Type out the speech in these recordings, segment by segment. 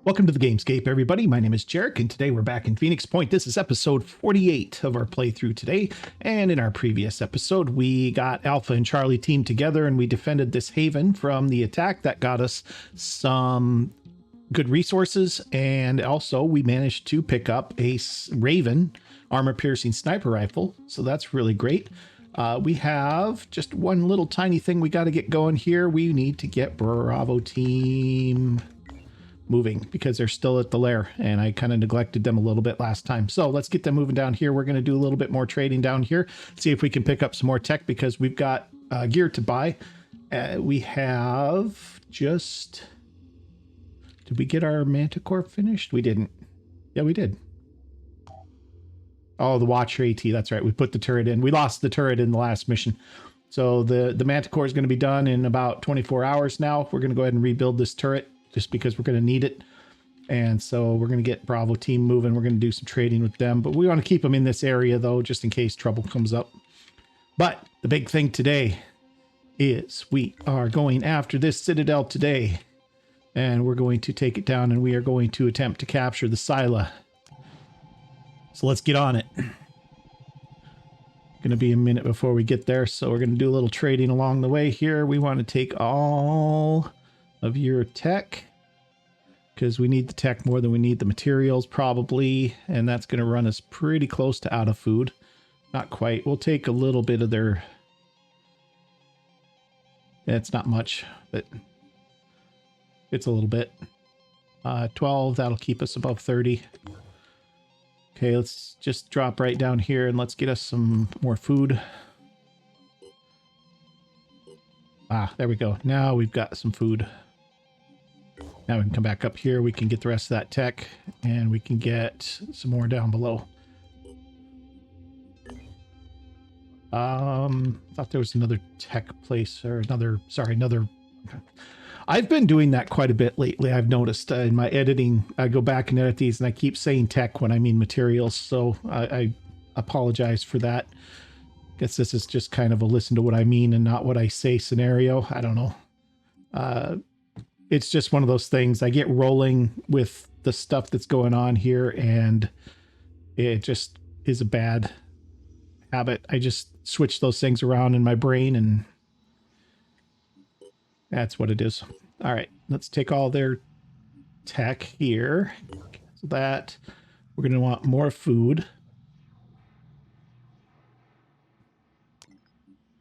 Welcome to the Gamescape, everybody. My name is Jeric, and today we're back in Phoenix Point. This is episode 48 of our playthrough today. And in our previous episode, we got Alpha and Charlie teamed together, and we defended this haven from the attack that got us some good resources. And also, we managed to pick up a Raven armor-piercing sniper rifle, so that's really great. We have just one little tiny thing we got to get going here. We need to get Bravo team moving because they're still at the lair, and I kind of neglected them a little bit last time. So let's get them moving down here. We're going to do a little bit more trading down here, see if we can pick up some more tech because we've got gear to buy. We have just... Did we get our Manticore finished? We didn't. Yeah, we did. Oh, the Watcher AT. That's right. We put the turret in. We lost the turret in the last mission. So the Manticore is going to be done in about 24 hours now. We're going to go ahead and rebuild this turret just because we're going to need it. And so we're going to get Bravo team moving. We're going to do some trading with them. But we want to keep them in this area, though, just in case trouble comes up. But the big thing today is we are going after this citadel today. And we're going to take it down, and we are going to attempt to capture the Scylla. So let's get on it. Going to be a minute before we get there, so we're going to do a little trading along the way here. We want to take all of your tech because we need the tech more than we need the materials probably, and that's going to run us pretty close to out of food. Not quite. We'll take a little bit of their... It's not much, but it's a little bit. 12, that'll keep us above 30. Okay, let's just drop right down here and let's get us some more food. Ah, there we go. Now we've got some food. Now we can come back up here. We can get the rest of that tech and we can get some more down below. Thought there was another tech place or another... I've been doing that quite a bit lately. I've noticed in my editing, I go back and edit these and I keep saying tech when I mean materials. So I apologize for that. Guess this is just kind of a listen to what I mean and not what I say scenario. I don't know. It's just one of those things. I get rolling with the stuff that's going on here and it just is a bad habit. I just switch those things around in my brain and that's what it is. All right, let's take all their tech here. So that we're going to want more food.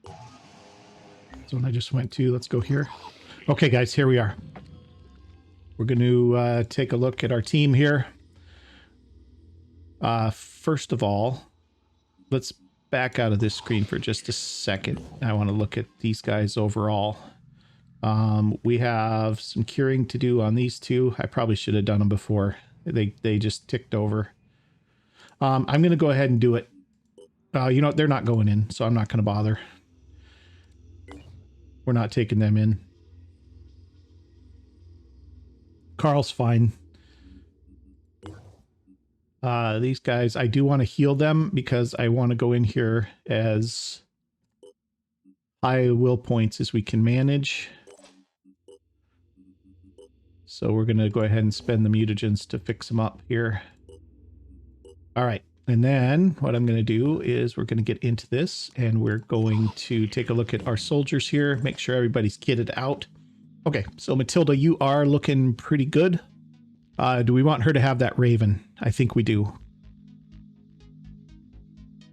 So when I just went to, let's go here. Okay, guys, here we are. We're going to take a look at our team here. First of all, let's back out of this screen for just a second. I want to look at these guys overall. We have some curing to do on these two. I probably should have done them before. They just ticked over. I'm going to go ahead and do it. You know what? They're not going in, so I'm not going to bother. We're not taking them in. Carl's fine. These guys, I do want to heal them because I want to go in here as high will points as we can manage. So we're going to go ahead and spend the mutagens to fix them up here. All right. And then what I'm going to do is we're going to get into this and we're going to take a look at our soldiers here, make sure everybody's kitted out. Okay. So Matilda, you are looking pretty good. Do we want her to have that Raven? I think we do.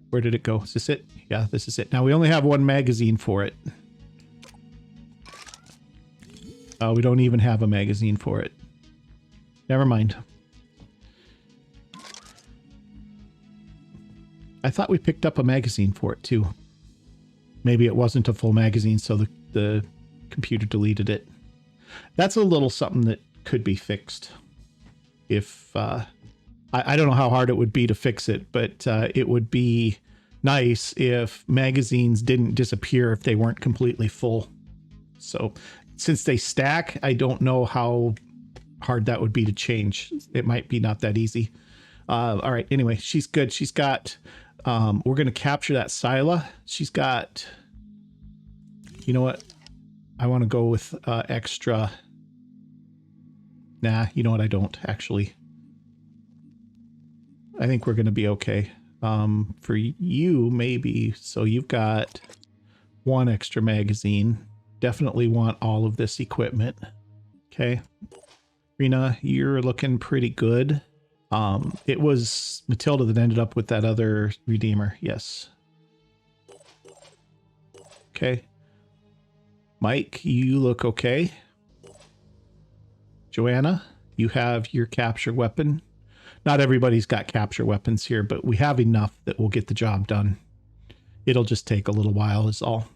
Where did it go? Is this it? Yeah, this is it. Now we only have one magazine for it. We don't even have a magazine for it. Never mind. I thought we picked up a magazine for it too. Maybe it wasn't a full magazine, so the computer deleted it. That's a little something that could be fixed. If I don't know how hard it would be to fix it, but it would be nice if magazines didn't disappear if they weren't completely full. So since they stack, I don't know how hard that would be to change. It might be not that easy. All right. Anyway, she's good. She's got, we're going to capture that Scylla. She's got, you know what? I want to go with extra Nah, you know what? I don't, actually. I think we're going to be okay. For you, maybe. So you've got 1 extra magazine. Definitely want all of this equipment. Okay. Rena, you're looking pretty good. It was Matilda that ended up with that other Redeemer. Yes. Okay. Mike, you look okay. Joanna, you have your capture weapon. Not everybody's got capture weapons here, but we have enough that will get the job done. It'll just take a little while is all.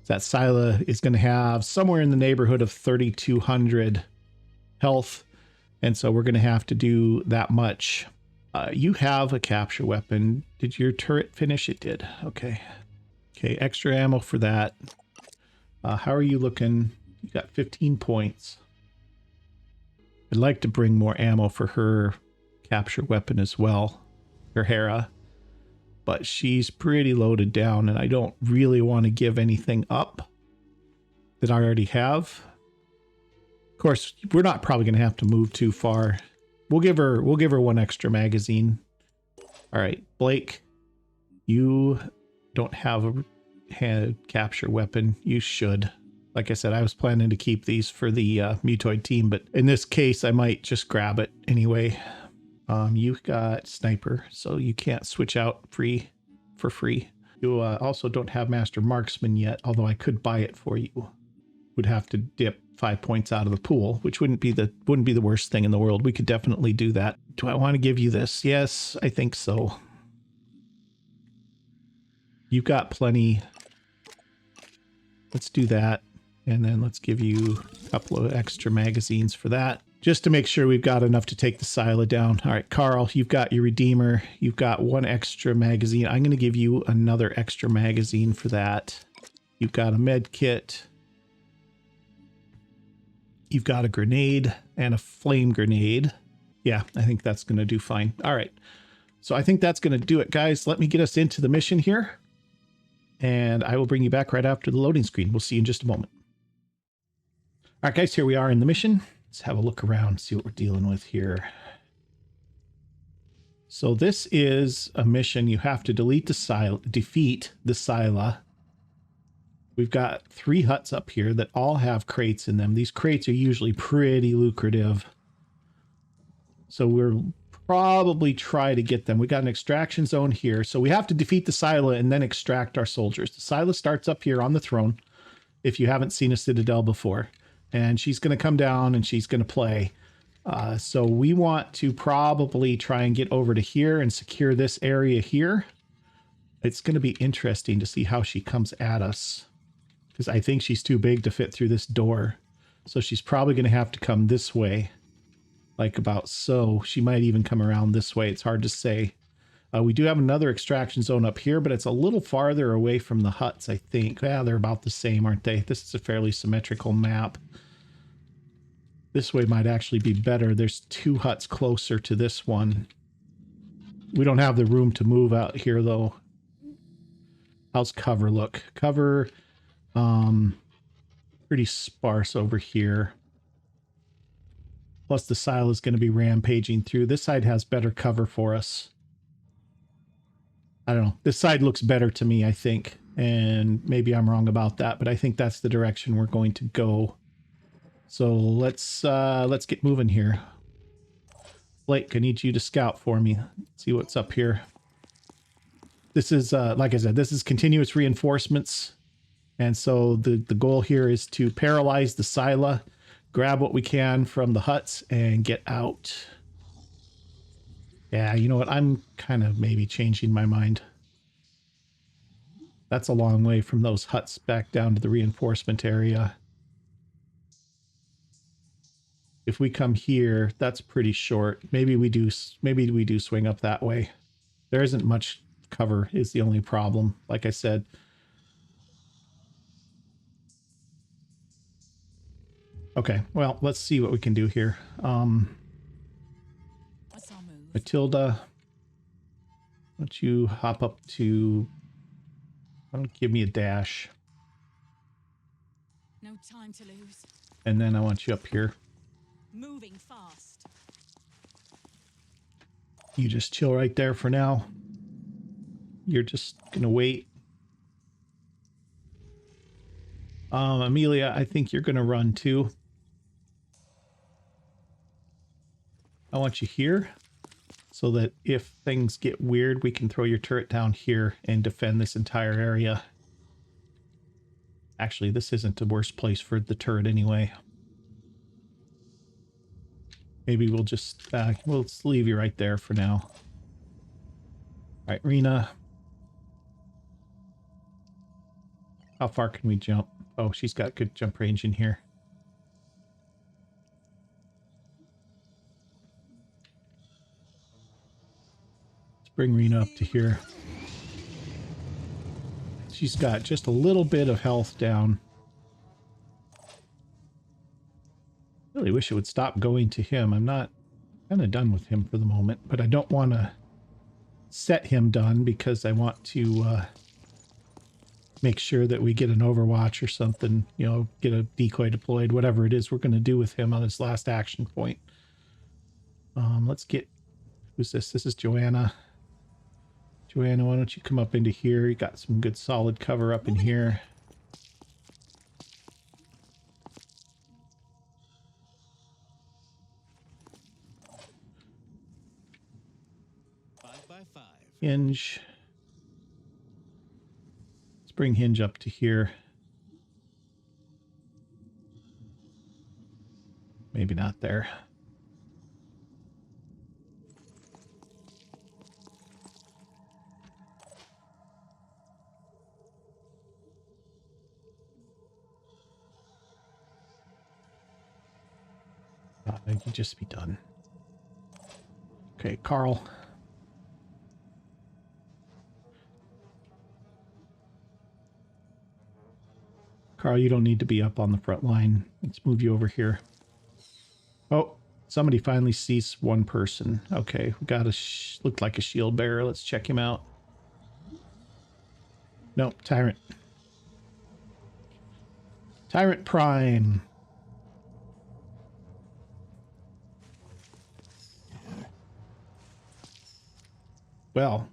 That Scylla is going to have somewhere in the neighborhood of 3,200 health. And so we're going to have to do that much. You have a capture weapon. Did your turret finish? It did. Okay. Okay, extra ammo for that. How are you looking? You got 15 points. I'd like to bring more ammo for her capture weapon as well, her Hera. But she's pretty loaded down, and I don't really want to give anything up that I already have. Of course, we're not probably going to have to move too far. We'll give her 1 extra magazine. All right, Blake, you don't have a hand capture weapon. You should. Like I said, I was planning to keep these for the mutoid team, but in this case, I might just grab it anyway. You've got sniper, so you can't switch out for free. You also don't have master marksman yet, although I could buy it for you. Would have to dip 5 points out of the pool, which wouldn't be the worst thing in the world. We could definitely do that. Do I want to give you this? Yes, I think so. You've got plenty. Let's do that. And then let's give you a couple of extra magazines for that, just to make sure we've got enough to take the Scylla down. All right, Carl, you've got your Redeemer. You've got 1 extra magazine. I'm going to give you another extra magazine for that. You've got a med kit. You've got a grenade and a flame grenade. Yeah, I think that's going to do fine. All right. So I think that's going to do it, guys. Let me get us into the mission here. And I will bring you back right after the loading screen. We'll see you in just a moment. All right, guys, here we are in the mission. Let's have a look around, see what we're dealing with here. So this is a mission. You have to defeat the Scylla. We've got 3 huts up here that all have crates in them. These crates are usually pretty lucrative. So we'll probably try to get them. We got an extraction zone here. So we have to defeat the Scylla and then extract our soldiers. The Scylla starts up here on the throne, if you haven't seen a citadel before. And she's going to come down and she's going to play. So we want to probably try and get over to here and secure this area here. It's going to be interesting to see how she comes at us, because I think she's too big to fit through this door. So she's probably going to have to come this way, like about so. She might even come around this way. It's hard to say. We do have another extraction zone up here, but it's a little farther away from the huts, I think. Yeah, they're about the same, aren't they? This is a fairly symmetrical map. This way might actually be better. There's 2 huts closer to this one. We don't have the room to move out here, though. How's cover look? Cover, pretty sparse over here. Plus the Scylla is going to be rampaging through. This side has better cover for us. I don't know. This side looks better to me, I think. And maybe I'm wrong about that, but I think that's the direction we're going to go. So let's get moving here. Blake, I need you to scout for me. See what's up here. This is, like I said, this is continuous reinforcements. And so the goal here is to paralyze the Scylla, grab what we can from the huts, and get out. Yeah, you know what? I'm kind of maybe changing my mind. That's a long way from those huts back down to the reinforcement area. If we come here, that's pretty short. Maybe we do swing up that way. There isn't much cover is the only problem, like I said. Okay, well, let's see what we can do here. Matilda, why don't you hop up to... Why don't you give me a dash? No time to lose. And then I want you up here. Moving fast. You just chill right there for now. You're just gonna wait. Amelia, I think you're gonna run too. I want you here so that if things get weird, we can throw your turret down here and defend this entire area. Actually, this isn't the worst place for the turret anyway. Maybe we'll just we'll just leave you right there for now. All right, Rena. How far can we jump? Oh, she's got good jump range in here. Let's bring Rena up to here. She's got just a little bit of health down. Really wish it would stop going to him. I'm not kind of done with him for the moment, but I don't want to set him done because I want to make sure that we get an overwatch or something, you know, get a decoy deployed, whatever it is we're going to do with him on this last action point. Let's get, who's this? This is Joanna. Joanna, why don't you come up into here? You got some good solid cover up in here. Hinge. Let's bring Hinge up to here. Maybe not there. You can just be done. Okay, Carl. Carl, you don't need to be up on the front line. Let's move you over here. Oh, somebody finally sees one person. Okay, we got a looked like a shield bearer. Let's check him out. Nope, Tyrant. Tyrant Prime. Well.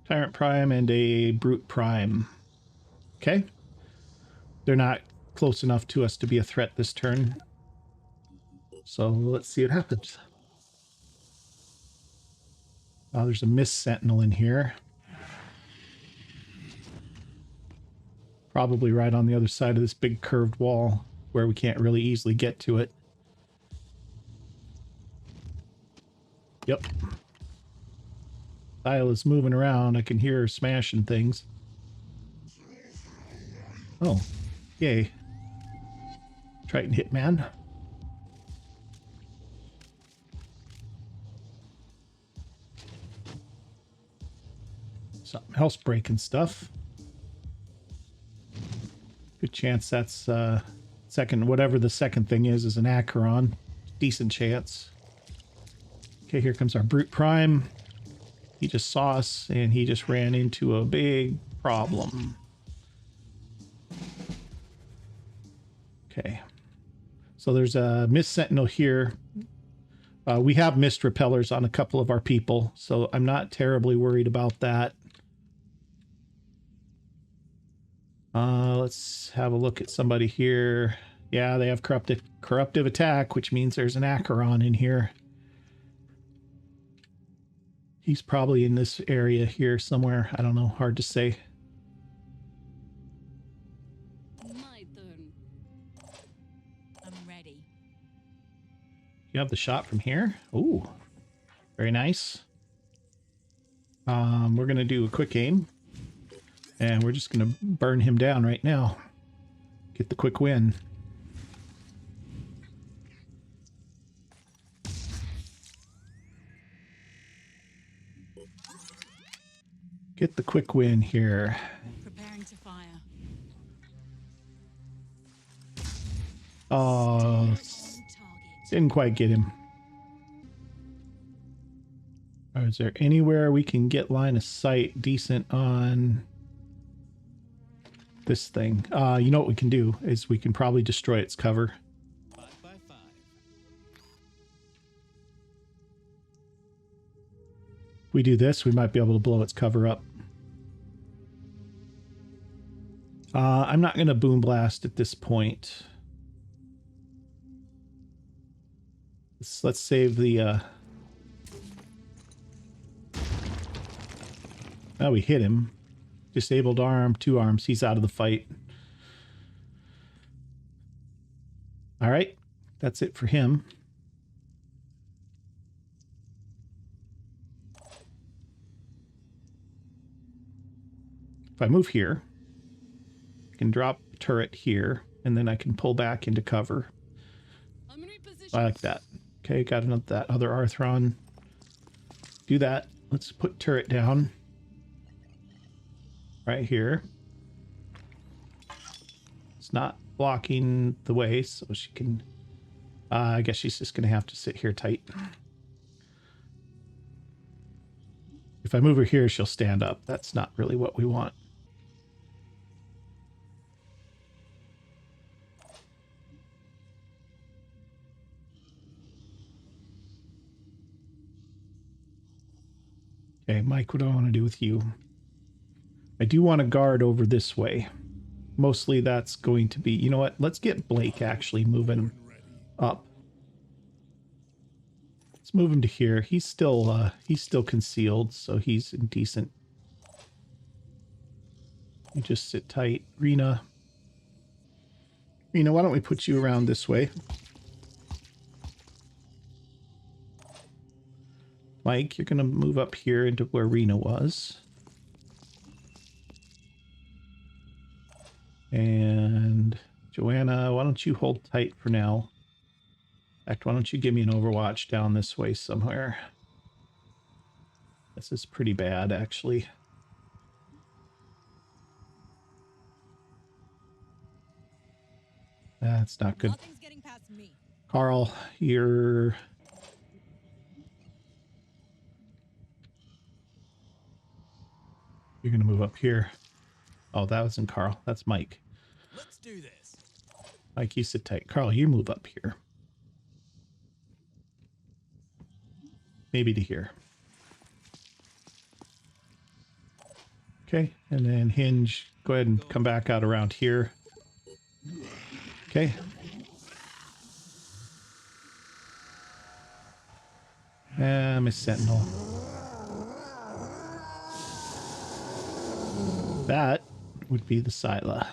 Tyrant Prime and a Brute Prime. Okay. They're not close enough to us to be a threat this turn. So let's see what happens. Oh, there's a Mist Sentinel in here. Probably right on the other side of this big curved wall where we can't really easily get to it. Yep. Scylla's moving around. I can hear her smashing things. Oh, yay. Triton Hitman. Something else breaking stuff. Good chance that's second, whatever the second thing is an Acheron. Decent chance. Okay, here comes our Brute Prime. He just saw us and he just ran into a big problem. Okay. So there's a Mist Sentinel here. We have Mist Repellers on a couple of our people, so I'm not terribly worried about that. Let's have a look at somebody here. Yeah, they have corruptive attack, which means there's an Acheron in here. He's probably in this area here somewhere. I don't know. Hard to say. My turn. I'm ready. You have the shot from here? Ooh, very nice. We're going to do a quick aim. And we're just going to burn him down right now. Get the quick win. Get the quick win here. Preparing to fire. Oh, didn't quite get him. Is there anywhere we can get line of sight decent on this thing. You know what we can do is we can probably destroy its cover. 5 by 5. If we do this, we might be able to blow its cover up. I'm not going to boom blast at this point. Let's save the... Oh, we hit him. Disabled arm, 2 arms. He's out of the fight. All right. That's it for him. If I move here, I can drop a turret here, and then I can pull back into cover. I'm in reposition. I like that. Okay, got another that other Arthron. Do that. Let's put turret down. Right here. It's not blocking the way, so she can... I guess she's just going to have to sit here tight. If I move her here, she'll stand up. That's not really what we want. Okay, Mike, what do I want to do with you? I do want to guard over this way. Mostly that's going to be... You know what? Let's get Blake actually moving up. Let's move him to here. He's still concealed, so he's in decent. You just sit tight. Rena, why don't we put you around this way? Mike, you're going to move up here into where Rena was. And Joanna, why don't you hold tight for now? In fact, why don't you give me an overwatch down this way somewhere? This is pretty bad, actually. That's not good. Nothing's getting past me. Carl, you're... You're going to move up here. Oh, that wasn't Carl. That's Mike. Let's do this. Mike, you sit tight. Carl, you move up here. Maybe to here. Okay, and then Hinge, go ahead and come back out around here. Okay. Miss Sentinel. That would be the Scylla.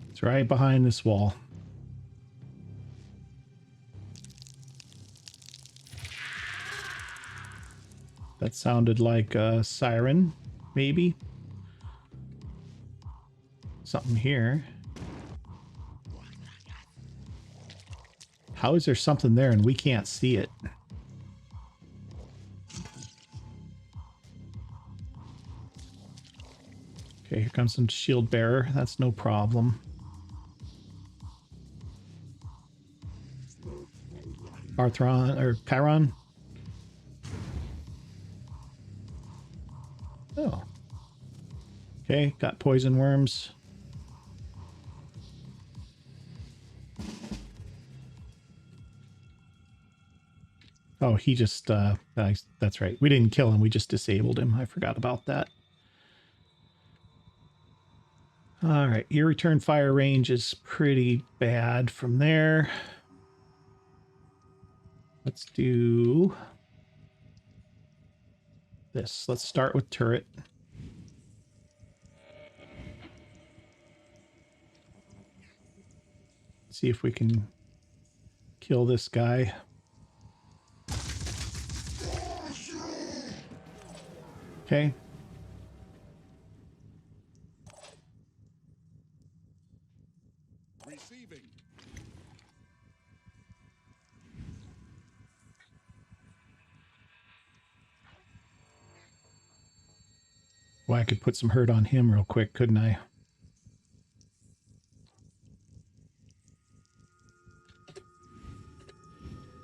It's right behind this wall. That sounded like a siren, maybe. Something here. How is there something there and we can't see it? Okay, here comes some shield bearer. That's no problem. Arthron or Chiron. Oh. Okay, got poison worms. Oh, he just, that's right. We didn't kill him. We just disabled him. I forgot about that. All right, your return fire range is pretty bad from there. Let's do this. Let's start with turret. See if we can kill this guy. Okay. Receiving. Well, I could put some hurt on him real quick, couldn't I?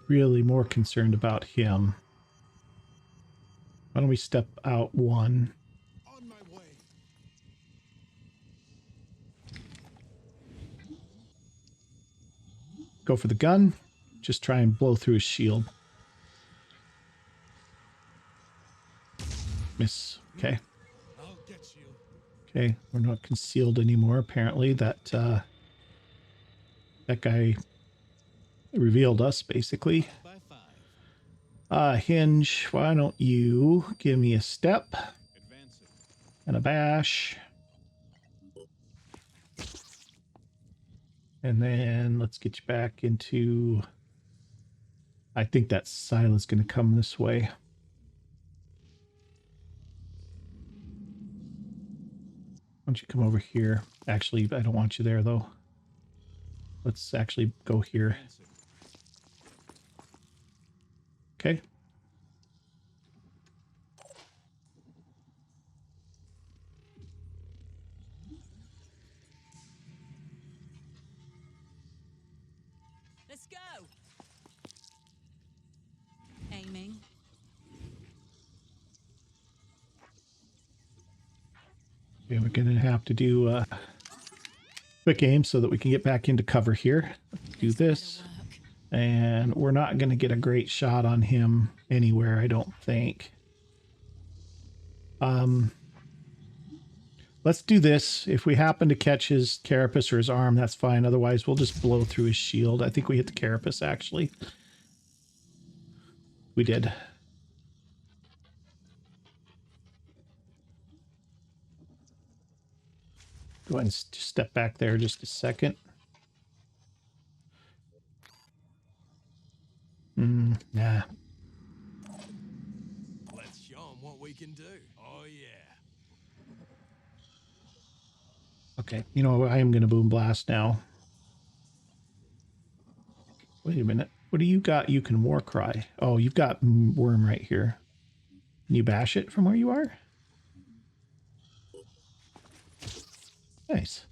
Really more concerned about him. Why don't we step out one? On my way. Go for the gun. Just try and blow through his shield. Miss. Okay. I'll get you. Okay. We're not concealed anymore. Apparently that that guy revealed us basically. By five. Hinge, why don't you give me a step Advancing. and a bash. And then let's get you back into... I think that Scylla's going to come this way. Why don't you come over here? Actually, I don't want you there, though. Let's actually go here. Advancing. Okay. Let's go. Aiming. Okay, we're going to have to do quick aim so that we can get back into cover here. Let's do this. And we're not going to get a great shot on him anywhere, I don't think. Let's do this. If we happen to catch his carapace or his arm, that's fine. Otherwise, we'll just blow through his shield. I think we hit the carapace, actually. We did. Go ahead and step back there just a second. Nah. Let's show 'em what we can do. Oh yeah. Okay, you know, I am going to boom blast now. Wait a minute. What do you got? You can war cry. Oh, you've got worm right here. Can you bash it from where you are? Nice.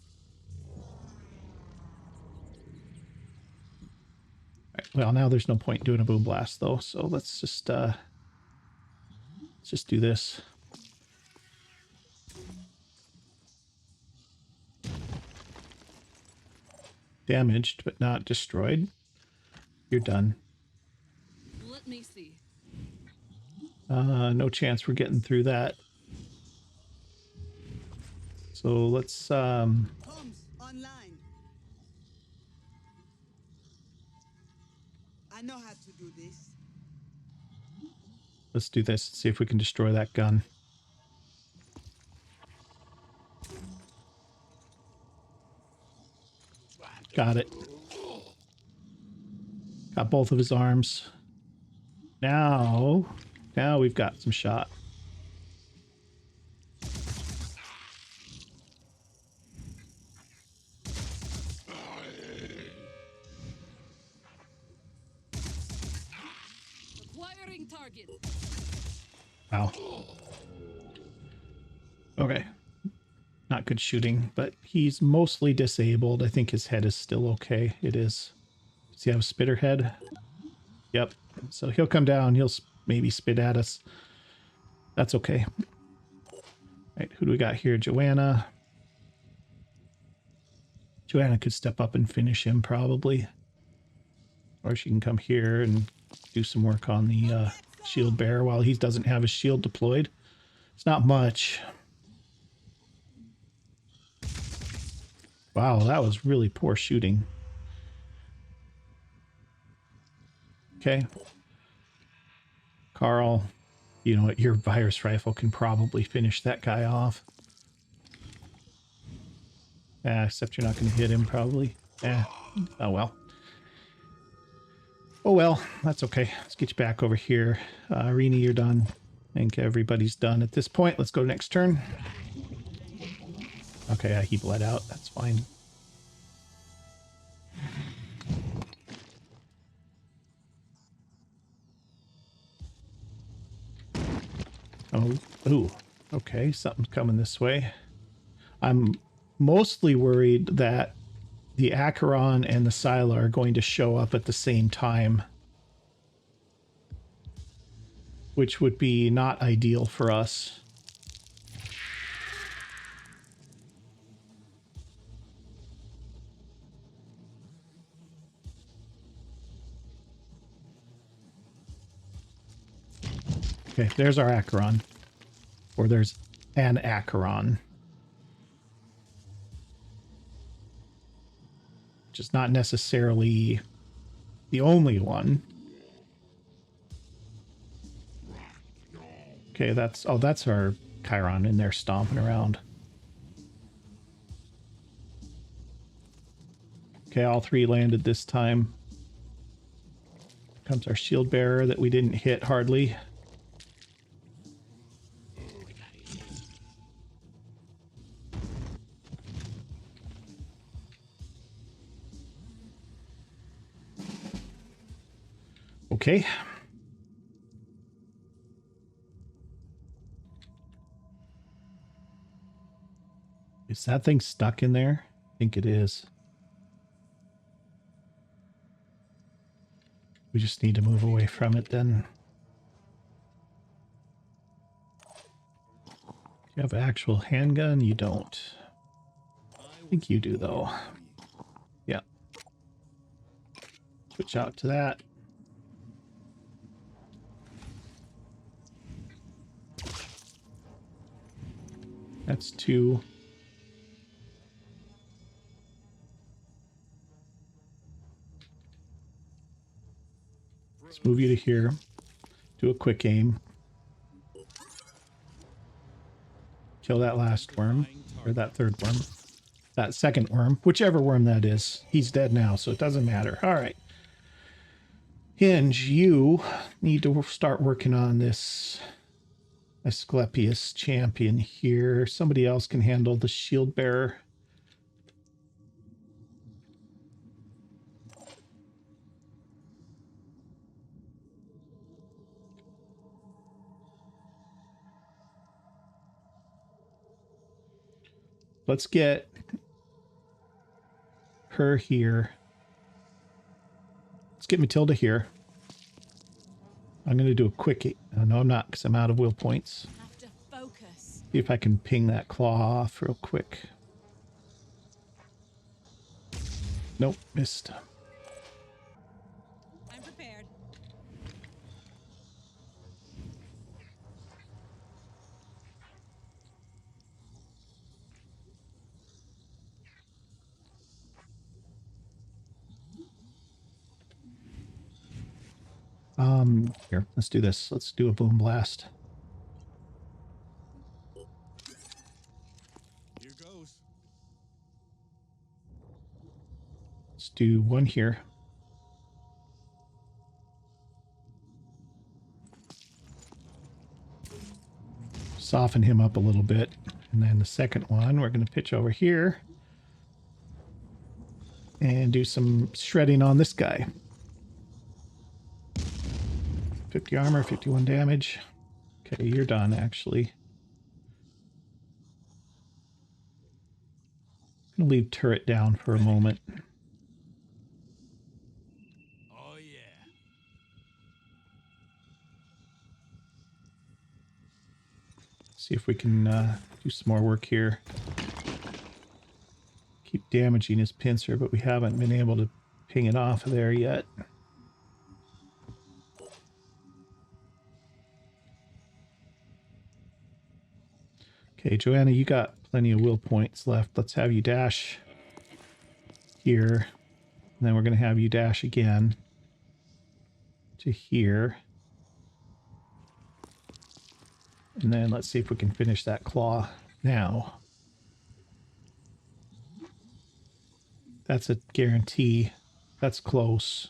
Right, well, now there's no point doing a boom blast though, so let's just do this. Damaged, but not destroyed. You're done. Let me see. No chance we're getting through that. So let's Comms online. I know how to do this. let's do this. See if we can destroy that gun. Got it. Got both of his arms. Now we've got some shot. Acquiring target. Wow. Okay. Not good shooting, but he's mostly disabled. I think his head is still okay. It is. Does he have a spitter head? Yep. So he'll come down. He'll maybe spit at us. That's okay. All right, who do we got here? Joanna. Joanna could step up and finish him probably. Or she can come here and do some work on the shield bearer while he doesn't have his shield deployed. It's not much. Wow, that was really poor shooting. Okay. Carl, you know what? Your virus rifle can probably finish that guy off. Except you're not going to hit him, probably. Oh well. Oh well, that's okay. Let's get you back over here. Rini, you're done. I think everybody's done at this point. Let's go next turn. Okay, he bled out. That's fine. Oh, ooh. Okay, something's coming this way. I'm mostly worried that the Acheron and the Scylla are going to show up at the same time. which would be not ideal for us. Okay, there's our Acheron. Or there's an Acheron. Which is not necessarily the only one. Okay, that's our Chiron in there stomping around. Okay, all three landed this time. Comes our shield bearer that we didn't hit hardly. Okay. Is that thing stuck in there? I think it is. We just need to move away from it then. You have an actual handgun? You don't. I think you do though. Yeah. Switch out to that. That's 2. Let's move you to here. Do a quick aim. Kill that last worm. Or that third worm. That second worm. Whichever worm that is. He's dead now, so it doesn't matter. Alright. Hinge, you need to start working on this Asclepius champion here. Somebody else can handle the shield bearer. Let's get her here. Let's get Matilda here. I'm going to do a quick... no, I'm not, because I'm out of will points. Have to focus. See if I can ping that claw off real quick. Nope, missed. I'm prepared. Here, let's do this. Let's do a boom blast. Here goes. Let's do one here. Soften him up a little bit. And then the second one, we're going to pitch over here. And do some shredding on this guy. 50 armor, 51 damage. Okay, you're done, actually. I'm going to leave turret down for a moment. Oh, yeah. See if we can do some more work here. Keep damaging his pincer, but we haven't been able to ping it off of there yet. Okay, Joanna, you got plenty of will points left. Let's have you dash here. And then we're going to have you dash again to here. And then let's see if we can finish that claw now. That's a guarantee. That's close.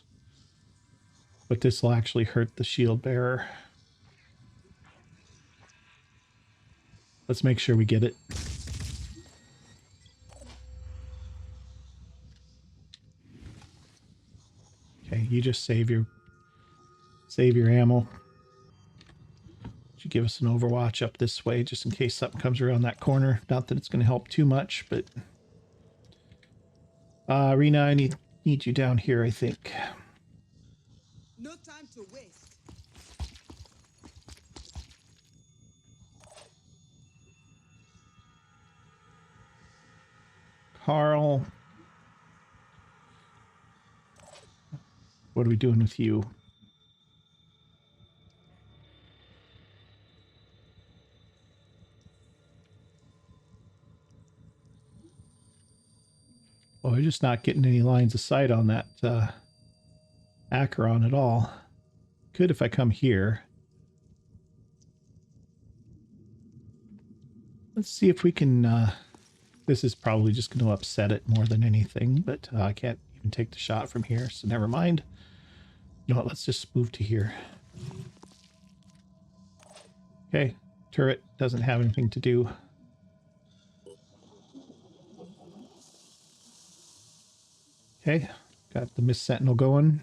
But this will actually hurt the shield bearer. Let's make sure we get it. Okay, you just save your ammo. Should give us an overwatch up this way just in case something comes around that corner. Not that it's going to help too much, but Rena, I need you down here, I think. No time to waste. Carl. What are we doing with you? Oh, we're just not getting any lines of sight on that Acheron at all. Could if I come here. Let's see if we can... this is probably just going to upset it more than anything, but I can't even take the shot from here, so never mind. You know what, let's just move to here. Okay, turret doesn't have anything to do. Okay, got the Mist Sentinel going.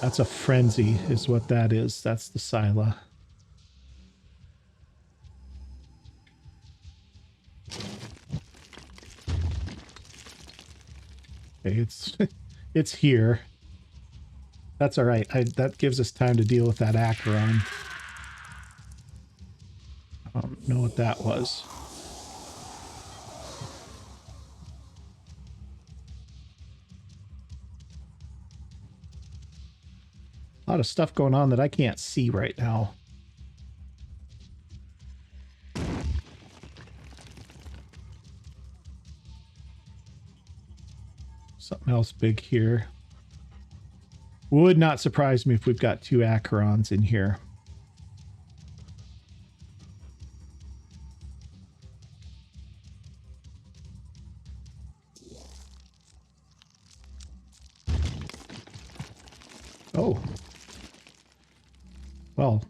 That's a frenzy, is what that is. That's the Scylla. Okay, it's here. That's all right. That gives us time to deal with that Acheron. I don't know what that was. A lot of stuff going on that I can't see right now. Something else big here. Would not surprise me if we've got 2 Acherons in here. Oh. Well.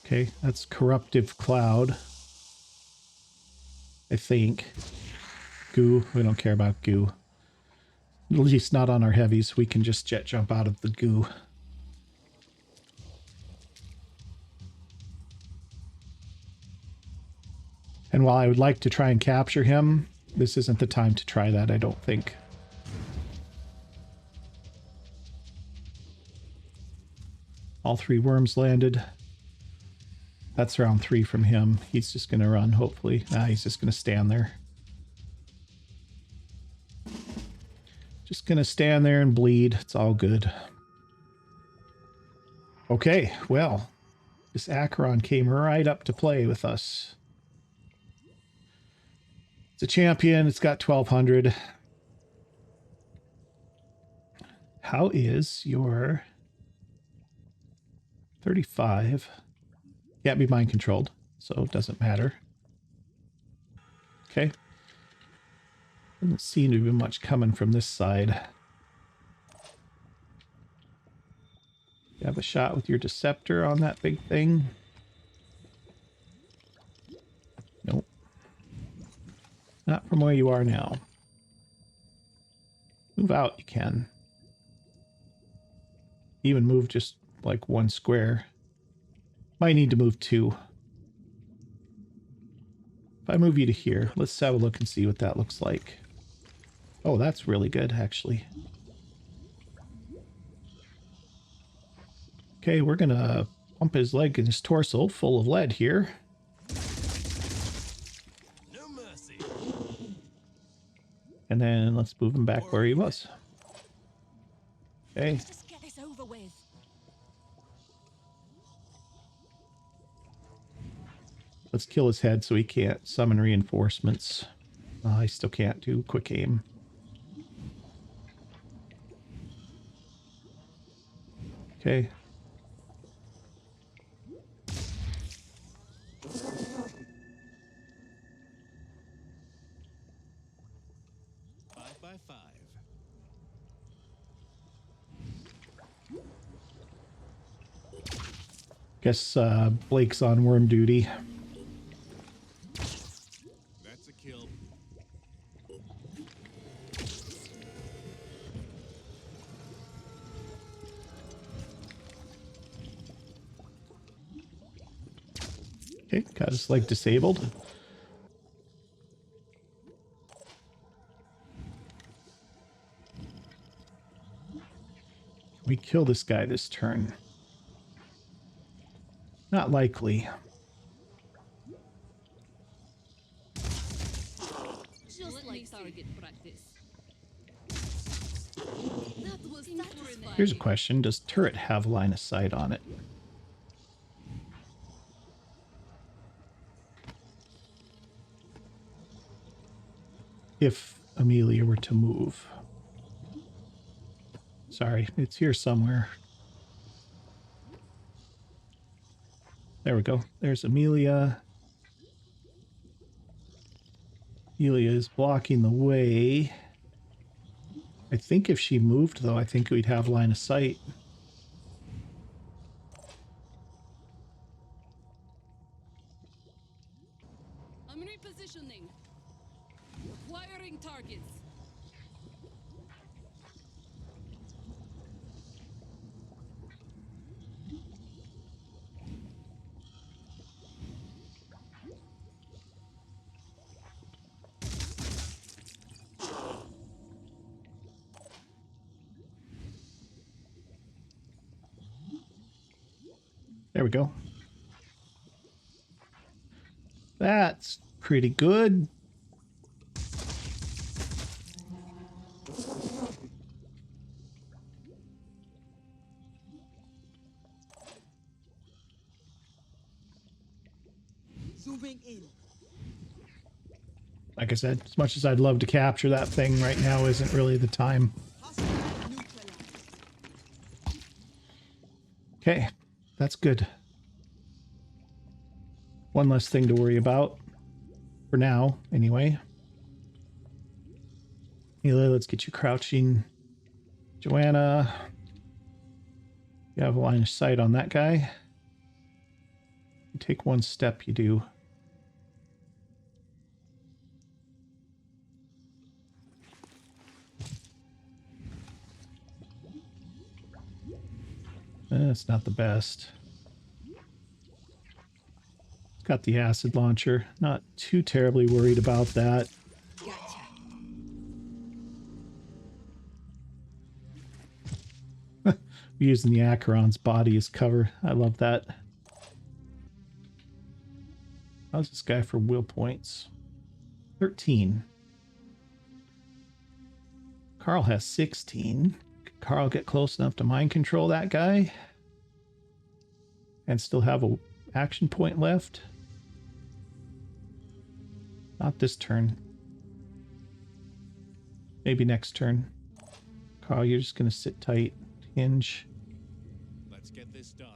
Okay, that's Corruptive Cloud. I think. Goo. We don't care about goo. At least not on our heavies. We can just jet jump out of the goo. And while I would like to try and capture him, this isn't the time to try that, I don't think. All 3 worms landed. That's round 3 from him. He's just going to run, hopefully. Nah, he's just going to stand there. Just going to stand there and bleed. It's all good. Okay, well, this Acheron came right up to play with us. It's a champion. It's got 1200. How is your 35? Can't be mind controlled, so it doesn't matter. Okay. Doesn't seem to be much coming from this side. You have a shot with your Deceptor on that big thing? Nope. Not from where you are now. Move out, you can. Even move just like 1 square. Might need to move 2. If I move you to here, let's have a look and see what that looks like. Oh, that's really good, actually. Okay, we're gonna pump his leg and his torso full of lead here. No mercy. And then let's move him back where he was. Okay. Let's just get this over with. Let's kill his head so he can't summon reinforcements. I still can't do quick aim. Okay. Five by 5. Guess Blake's on worm duty. That's a kill. Okay, got his leg disabled. We kill this guy this turn. Not likely. Here's a question. Does turret have line of sight on it? If Amelia were to move. Sorry, it's here somewhere. There we go. There's Amelia. Amelia is blocking the way. I think if she moved, though, I think we'd have line of sight. I'm repositioning. Acquiring targets. There we go. That's pretty good. Zooming in. Like I said, as much as I'd love to capture that thing, right now isn't really the time. Hostile neutralized. Okay, that's good. One less thing to worry about. For now, anyway. Mila, let's get you crouching. Joanna. You have a line of sight on that guy. You take one step, you do. That's not the best. It's got the acid launcher. Not too terribly worried about that. Using the Acheron's body as cover. I love that. How's this guy for will points? 13. Carl has 16. Could Carl get close enough to mind control that guy? And still have a action point left? Not this turn. Maybe next turn. Carl, you're just going to sit tight. Hinge. Let's get this done.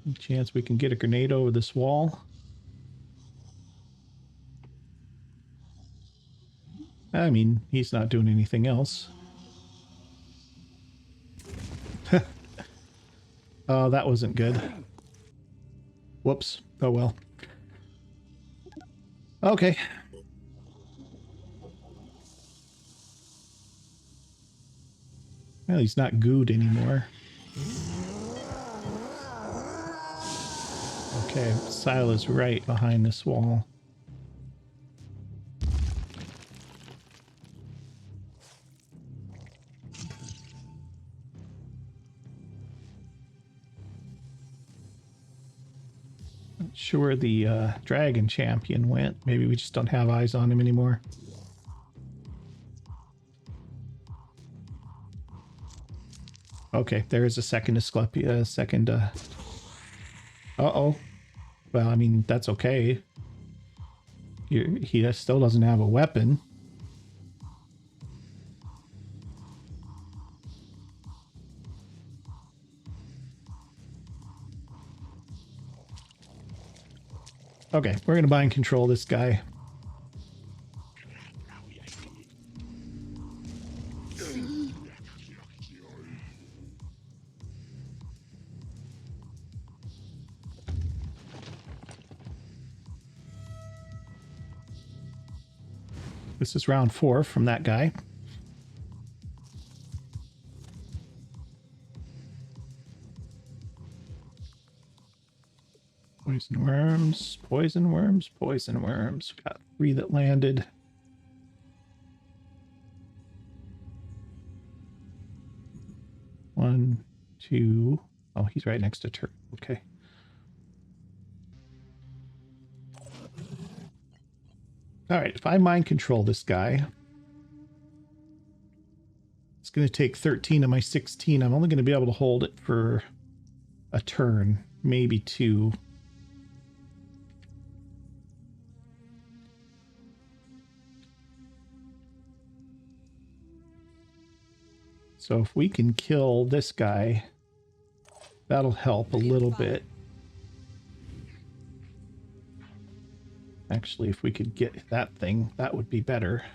Any chance we can get a grenade over this wall? I mean, he's not doing anything else. Oh, that wasn't good. Whoops. Oh well. Okay. Well, he's not gooed anymore. Okay, Scylla's right behind this wall. Not sure where the dragon champion went. Maybe we just don't have eyes on him anymore. Okay, there is a second Asclepia, second, uh-oh. Well, I mean, that's okay. He still doesn't have a weapon. Okay, we're gonna bind control this guy. This is round 4 from that guy. Poison worms, poison worms, poison worms. Got 3 that landed. One, two. Oh, he's right next to Turk. Okay. All right, if I mind control this guy, It's going to take 13 of my 16. I'm only going to be able to hold it for a turn, maybe 2. So if we can kill this guy, that'll help a little bit. Actually, if we could get that thing, that would be better.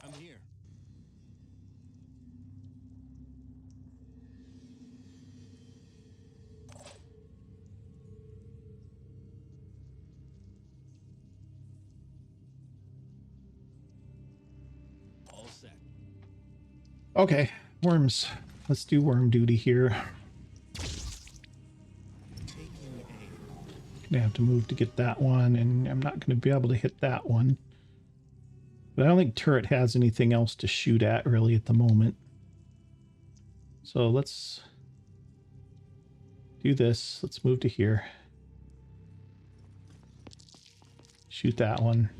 I'm here. All set. Okay, worms. Let's do worm duty here. Taking aim. Gonna have to move to get that one, and I'm not gonna be able to hit that one. But I don't think turret has anything else to shoot at really at the moment. So let's do this. Let's move to here. Shoot that one.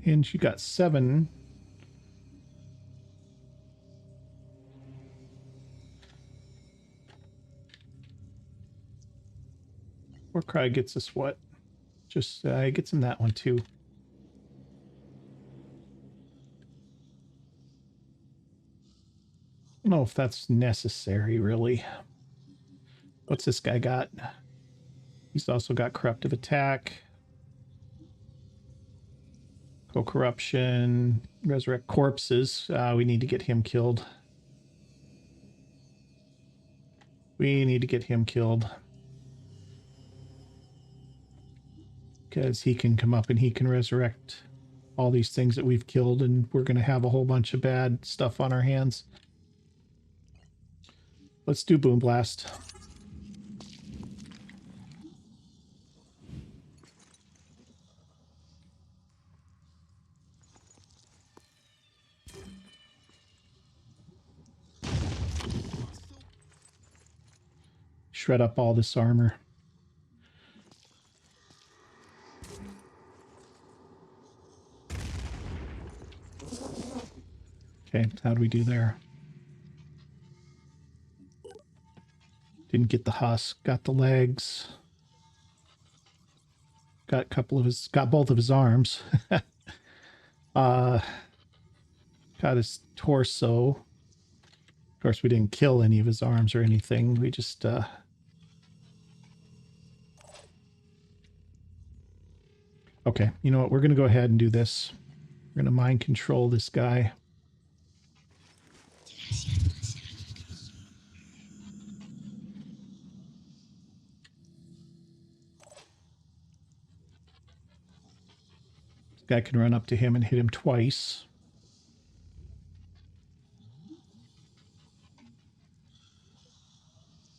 And she got 7. Warcry gets us what? Just gets him that one too. I don't know if that's necessary really. What's this guy got? He's also got corruptive attack. Co-corruption. Resurrect corpses. We need to get him killed. We need to get him killed. Because he can come up and he can resurrect all these things that we've killed, and we're going to have a whole bunch of bad stuff on our hands. Let's do Boom Blast. Shred up all this armor. Okay, how do we do there? Didn't get the husk, got the legs. Got a couple of his, got both of his arms. Got his torso. Of course, we didn't kill any of his arms or anything. We just, okay, you know what? We're going to go ahead and do this. We're going to mind control this guy. This guy can run up to him and hit him twice.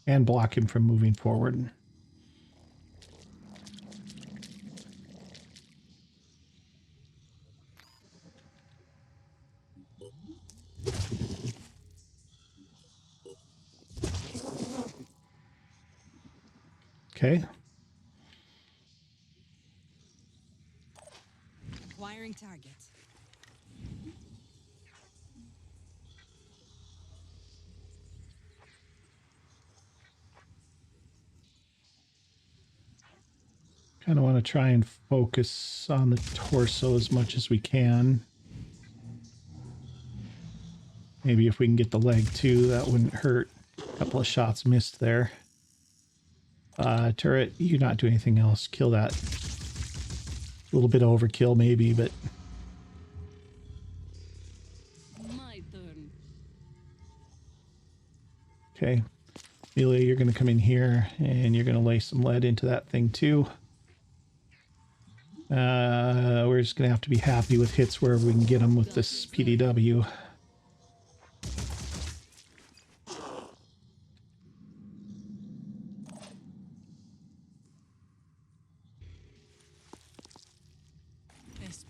And block him from moving forward. Okay. Acquiring target. Kind of want to try and focus on the torso as much as we can. Maybe if we can get the leg too, that wouldn't hurt. A couple of shots missed there. Turret, you not do anything else. Kill that. A little bit of overkill maybe, but... My turn. Okay. Amelia, you're going to come in here, and you're going to lay some lead into that thing too. We're just going to have to be happy with hits wherever we can get them with this PDW.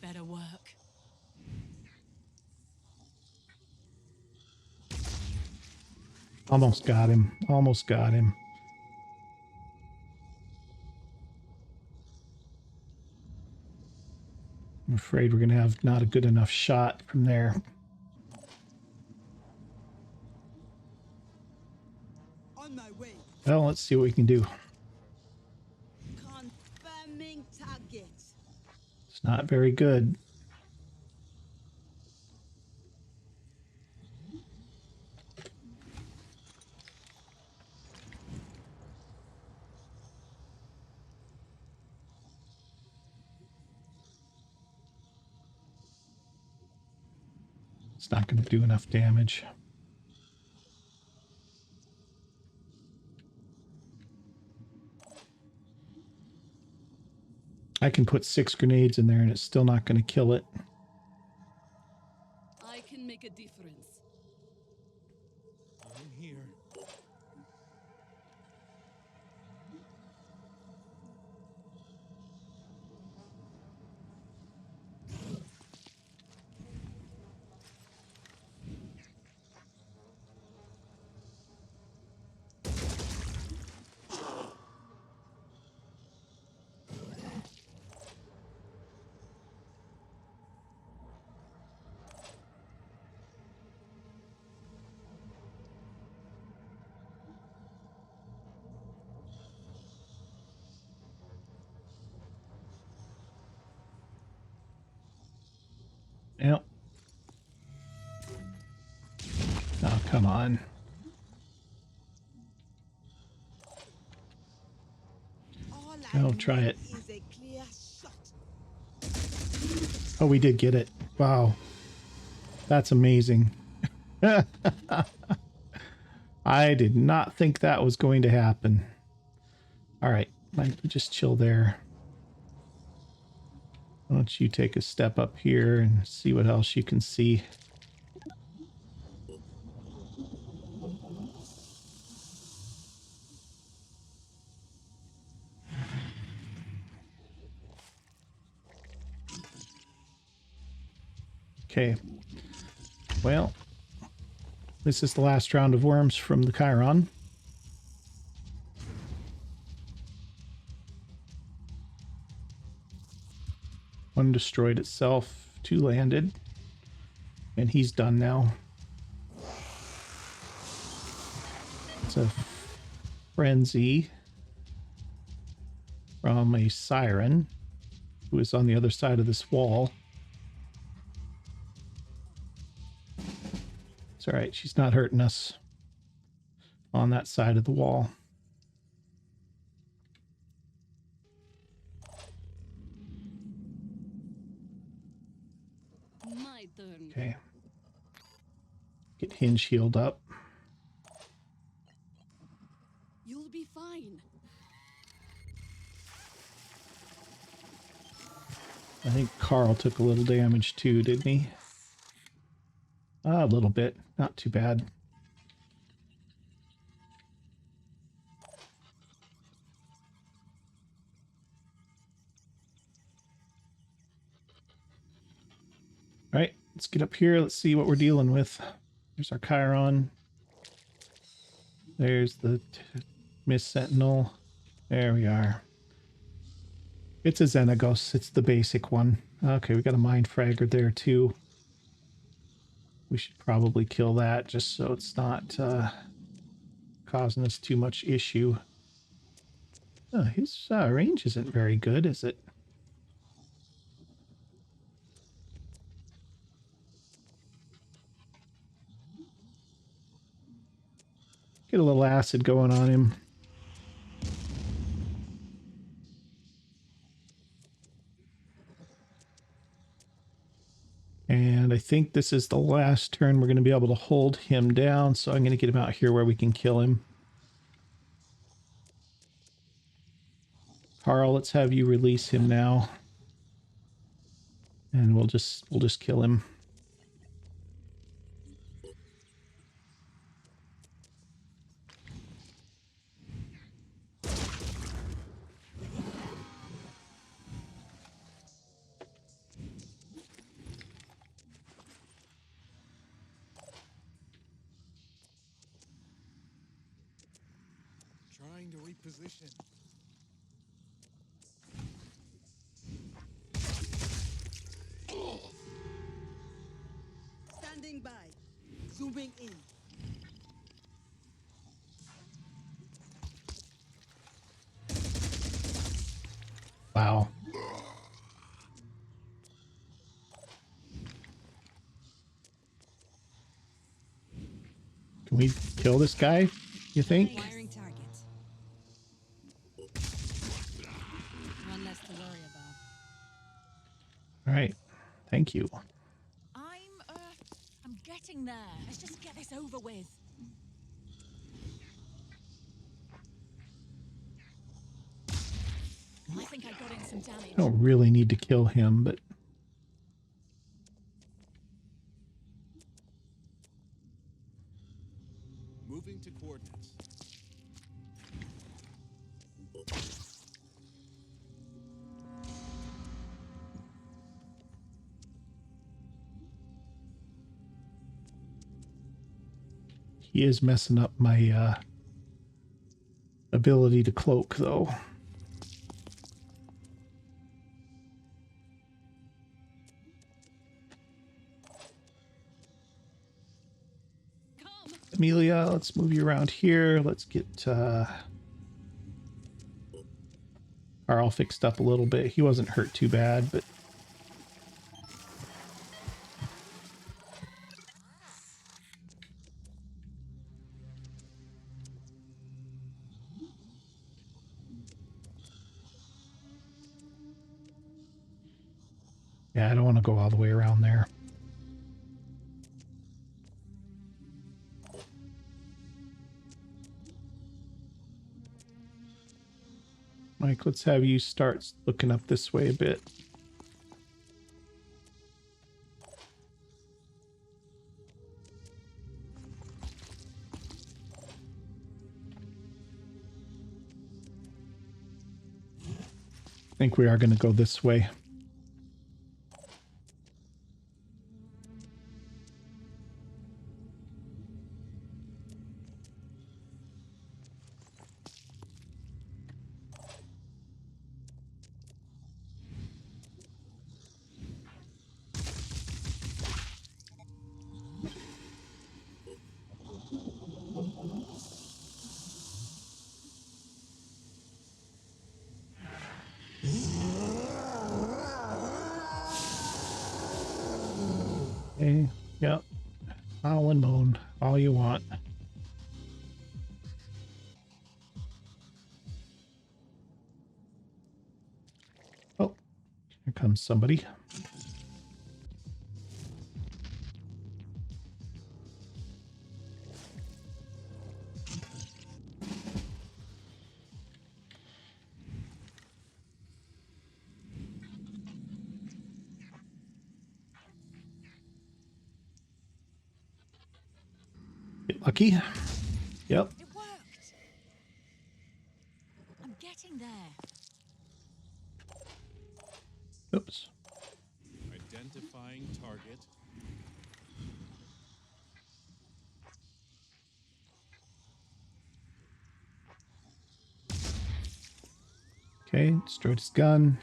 better work. Almost got him. Almost got him. I'm afraid we're going to have not a good enough shot from there. On my way. Well, let's see what we can do. Confirming target. It's not very good. It's not going to do enough damage. I can put 6 grenades in there and it's still not going to kill it. I can make a difference. I'm here. Yep. Oh, come on. All Oh, I try need it. is a clear shot. Oh, we did get it. Wow. That's amazing. I did not think that was going to happen. All right. Just chill there. Why don't you take a step up here and see what else you can see. Okay. Well, this is the last round of worms from the Chiron. One destroyed itself, 2 landed, and he's done now. It's a frenzy from a siren who is on the other side of this wall. It's all right, she's not hurting us on that side of the wall. My turn. Okay. Get hinge healed up. You'll be fine. I think Carl took a little damage too, didn't he? A little bit. Not too bad. All right, let's get up here. Let's see what we're dealing with. There's our Chiron. There's the Mist Sentinel. There we are. It's a Xenagos. It's the basic one. Okay, we got a Mind Fragger there too. We should probably kill that just so it's not causing us too much issue. Oh, his range isn't very good, is it? Get a little acid going on him. And I think this is the last turn we're going to be able to hold him down, so I'm going to get him out here where we can kill him. Carl, let's have you release him now. And we'll just kill him. trying to reposition. Standing by. Zooming in. Wow. Can we kill this guy, you think? Firing target. One less to worry about. All right. Thank you. I'm getting there. Let's just get this over with. I think I got in some damage. I don't really need to kill him, but Moving to coordinates. he is messing up my ability to cloak, though. Come. Amelia, let's move you around here. Let's get Carl fixed up a little bit. He wasn't hurt too bad, but yeah, I don't want to go all the way around there. Mike, let's have you start looking up this way a bit. I think we are going to go this way. Okay, yep. Howl and moan, all you want. Oh, here comes somebody. Get lucky. Yep. It worked. I'm getting there. Oops. Identifying target. Okay, destroyed his gun.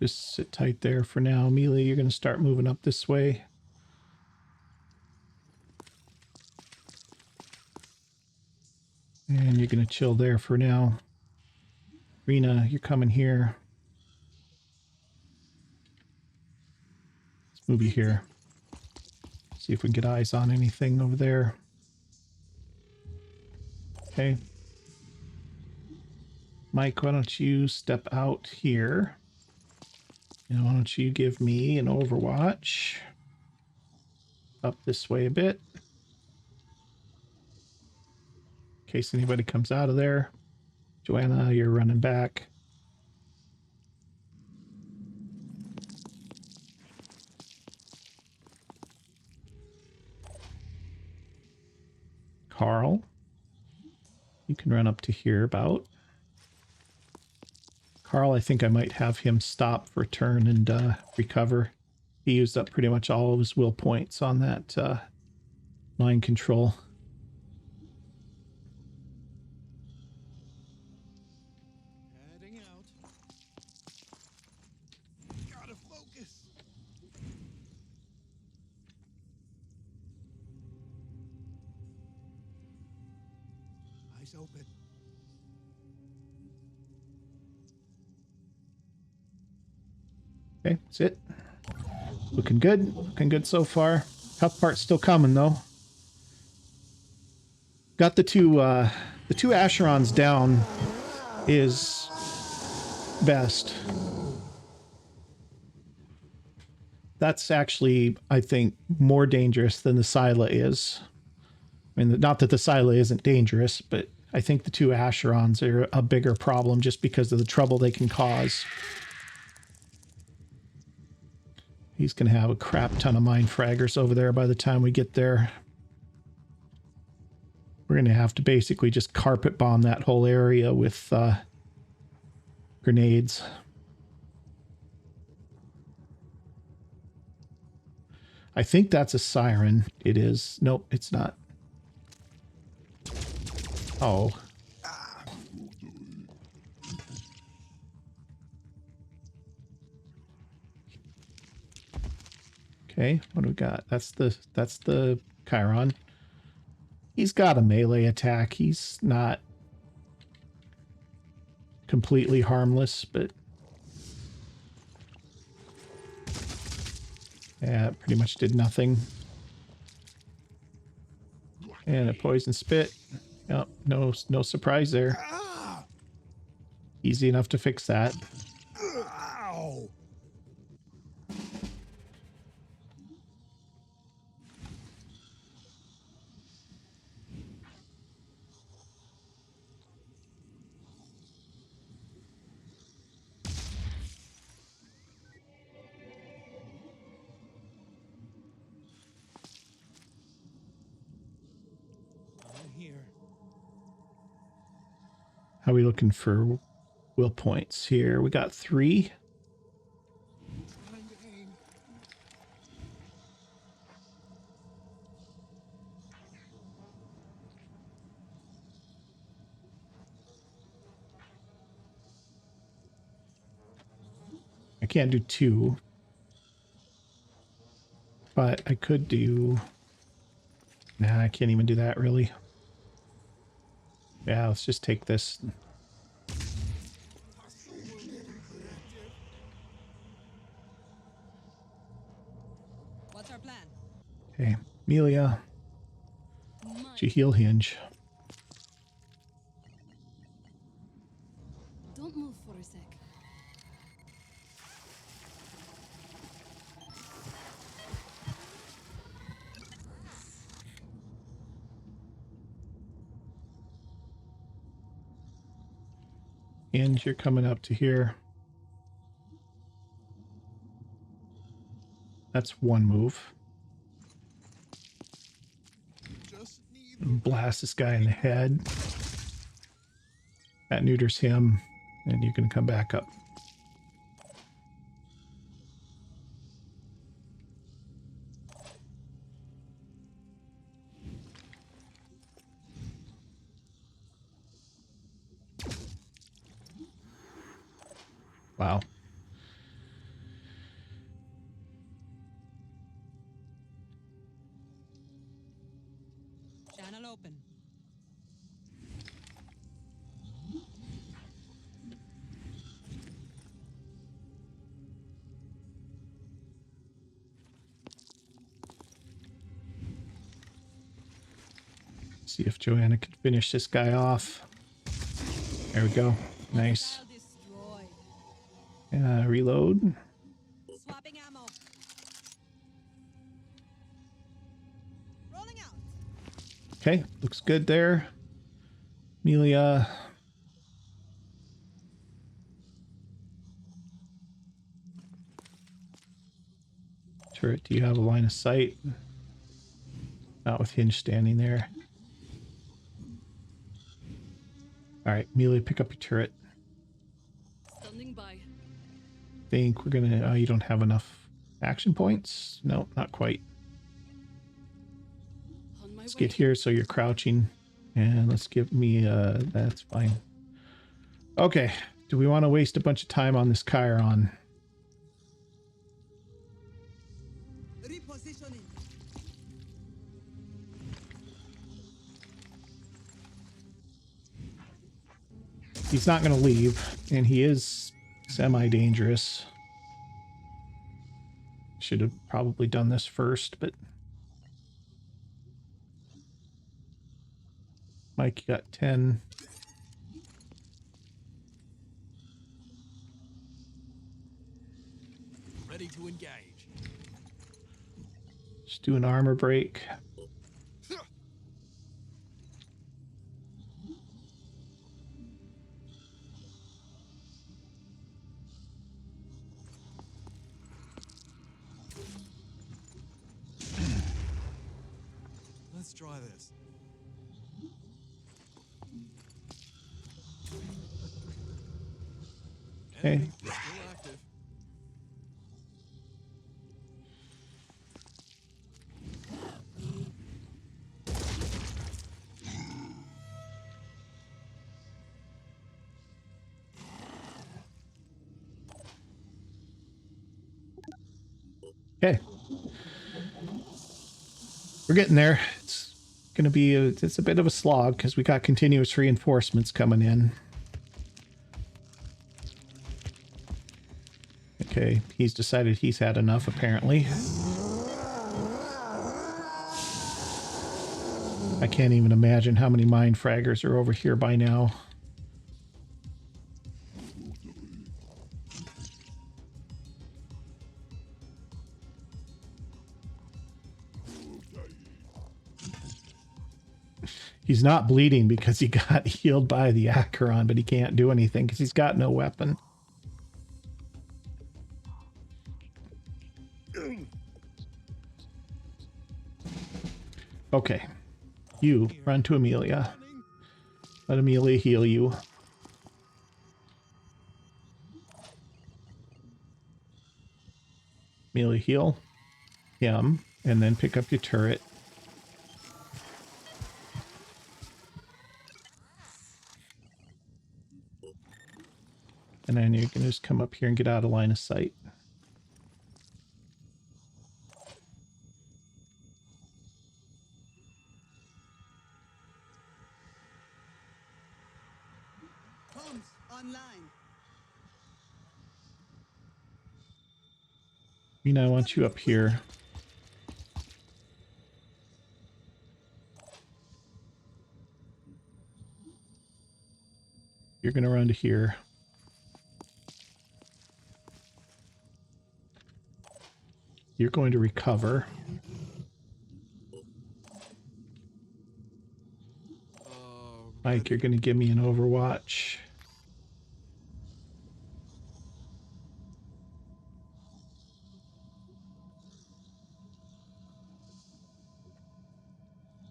Just sit tight there for now. Amelia, you're going to start moving up this way. And you're going to chill there for now. Rena, you're coming here. Let's move you here. See if we can get eyes on anything over there. Okay. Mike, why don't you step out here? And why don't you give me an overwatch? Up this way a bit. In case anybody comes out of there. Joanna, you're running back. Carl, you can run up to here about. Carl, I think I might have him stop for a turn and recover. He used up pretty much all of his will points on that mind control. Eyes open. Okay, that's it. Looking good. Looking good so far. Tough part's still coming though. Got the two Asherons down is best. That's actually, I think, more dangerous than the Scylla is. I mean, not that the Scylla isn't dangerous, but I think the two Asherons are a bigger problem just because of the trouble they can cause. He's going to have a crap ton of mine fraggers over there by the time we get there. We're going to have to basically just carpet bomb that whole area with grenades. I think that's a siren. It is. Nope, it's not. Oh. Okay, what do we got? That's the Chiron. He's got a melee attack. He's not completely harmless, but yeah, it pretty much did nothing. And a poison spit. Yep, no surprise there. Easy enough to fix that. Ow! I'm here. How are we looking for will points here? We got 3. Trying to aim. I can't do 2. But I could do... Nah, I can't even do that, really. Yeah, let's just take this. What's our plan? Okay, Amelia, Mine. she heal hinge. Don't move for a sec. Hinge, you're coming up to here. That's one move. Just need Blast this guy in the head. That neuters him, and you can come back up. Wow. Channel open. See if Joanna can finish this guy off. There we go. Nice. Hostile destroyed. Reload. Swapping ammo. Rolling out. Okay, looks good there. Amelia. Turret, do you have a line of sight? Not with Hinge standing there. Alright, Amelia, pick up your turret. Standing by. Think we're gonna... you don't have enough action points? No, not quite. On my Let's way. get here so you're crouching. And let's give me... that's fine. Okay, do we want to waste a bunch of time on this Chiron? Repositioning. He's not going to leave, and he is semi-dangerous. Should have probably done this first, but Mike got 10. Ready to engage. Just do an armor break. Let's try this. Okay. Enemy still active. Okay. We're getting there. It's going to be it's a bit of a slog because we got continuous reinforcements coming in. Okay, he's decided he's had enough apparently. I can't even imagine how many mind fraggers are over here by now. He's not bleeding because he got healed by the Acheron, but he can't do anything because he's got no weapon. Okay. You run to Amelia. Let Amelia heal you. Amelia heal him, and then pick up your turret. And then you can just come up here and get out of line of sight. Homes online. I want you up here. You're going to run to here. You're going to recover. Mike, you're going to give me an overwatch.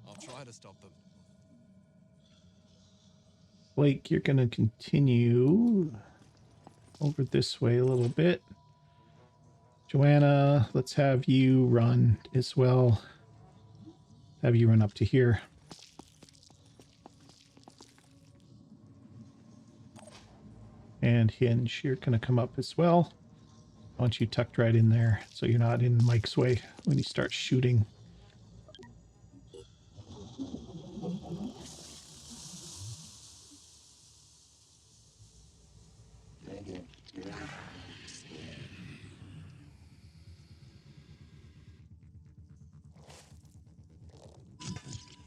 I'll try to stop them. Blake, you're going to continue over this way a little bit. Joanna, let's have you run as well. Have you run up to here. And Hinge, you're going to come up as well. I want you tucked right in there so you're not in Mike's way when he starts shooting.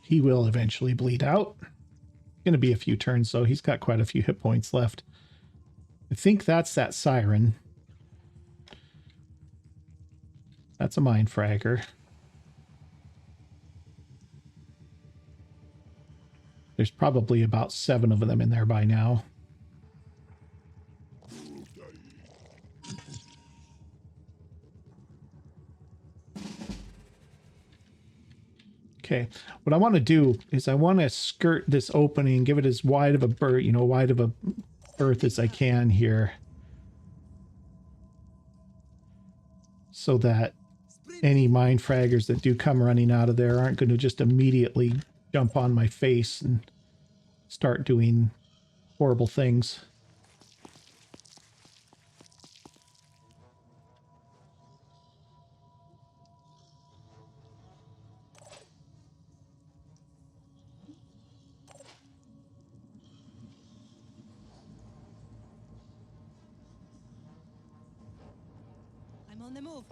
He will eventually bleed out. Going to be a few turns, though. He's got quite a few hit points left. I think that's that siren. That's a mind fragger. There's probably about 7 of them in there by now. Okay, what I want to do is I want to skirt this opening, give it as wide of a berth as I can here, so that any mind fraggers that do come running out of there aren't going to just immediately jump on my face and start doing horrible things. On the move.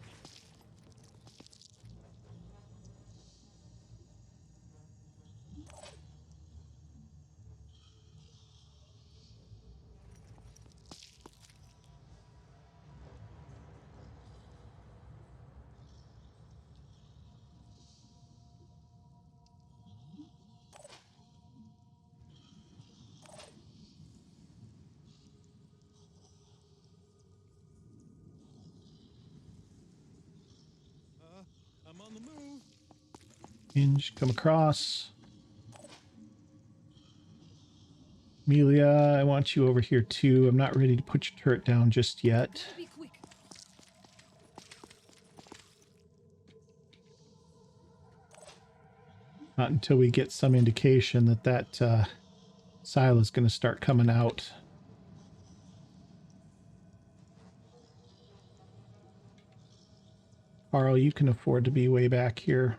I'm on the move. Hinge, come across. Amelia, I want you over here too. I'm not ready to put your turret down just yet. Gotta be quick. Not until we get some indication that that Scylla is going to start coming out. Carl, you can afford to be way back here.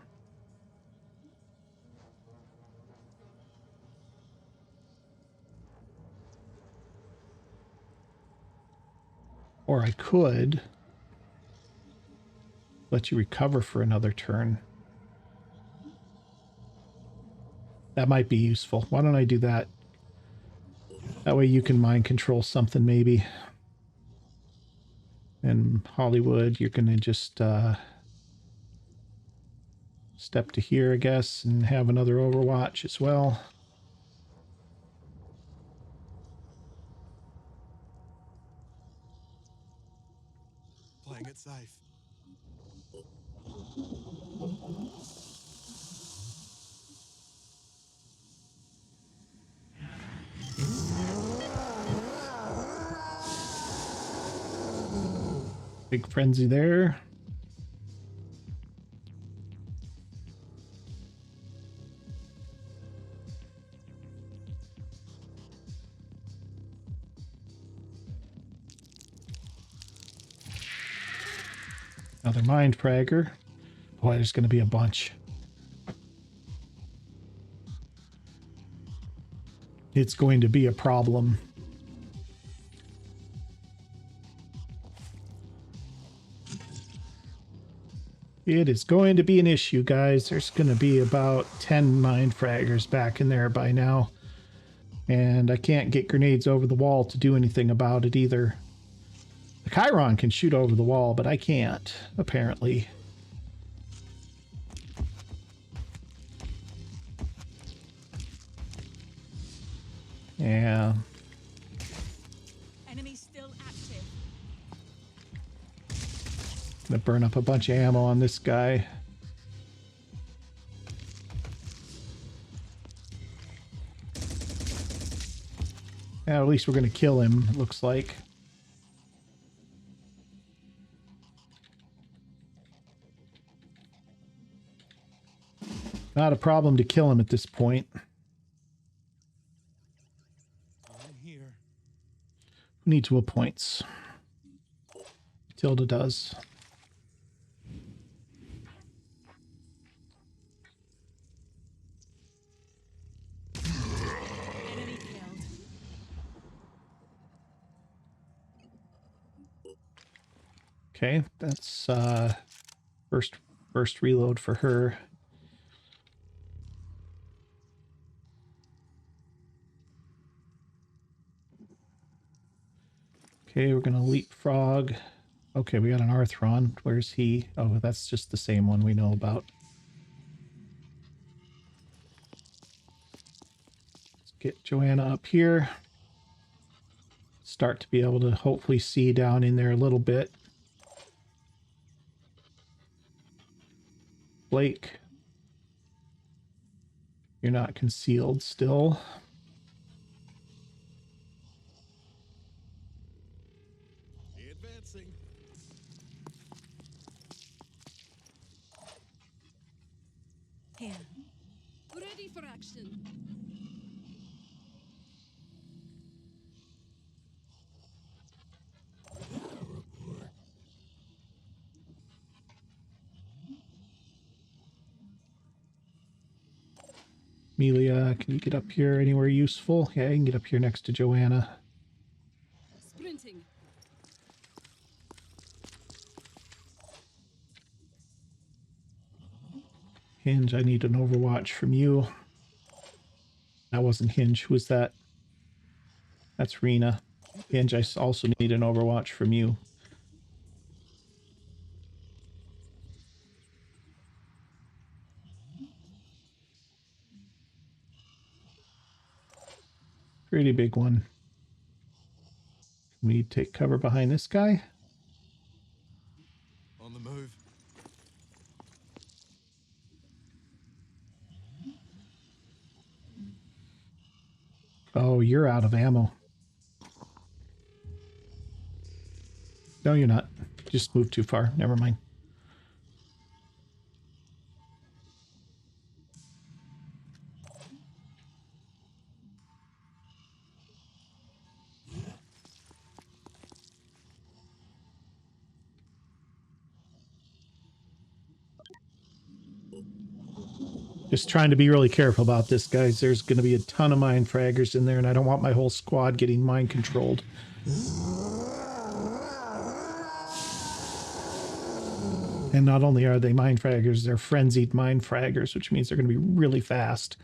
Or I could let you recover for another turn. That might be useful. Why don't I do that? That way you can mind control something maybe. And Hollywood, you're going to just step to here, I guess, and have another Overwatch as well. Playing it safe. Big frenzy there. Another mind fragger. Boy, there's going to be a bunch. It's going to be a problem. It is going to be an issue, guys. There's going to be about 10 mind fraggers back in there by now. And I can't get grenades over the wall to do anything about it either. The Chiron can shoot over the wall, but I can't, apparently. Yeah. Enemy still active. Gonna burn up a bunch of ammo on this guy. Yeah, at least we're gonna kill him, it looks like. Not a problem to kill him at this point. I'm here. Who needs will points? Tilda does. Enemy killed. Okay, that's first reload for her. Okay, we're gonna leapfrog. Okay, we got an Arthron. Where's he? Oh, that's just the same one we know about. Let's get Joanna up here. Start to be able to hopefully see down in there a little bit. Blake, you're not concealed still. Advancing. Here. Ready for action. Amelia, can you get up here anywhere useful? Yeah, you can get up here next to Joanna. Sprinting. Hinge, I need an overwatch from you. That wasn't Hinge. Who was that? That's Rena. Hinge, I also need an overwatch from you. Pretty big one. Can we take cover behind this guy? On the move. Oh, you're out of ammo. No, you're not. Just moved too far. Never mind. Just trying to be really careful about this, guys. There's going to be a ton of mine fraggers in there, and I don't want my whole squad getting mind controlled. And not only are they mind fraggers, they're frenzied mind fraggers, which means they're going to be really fast.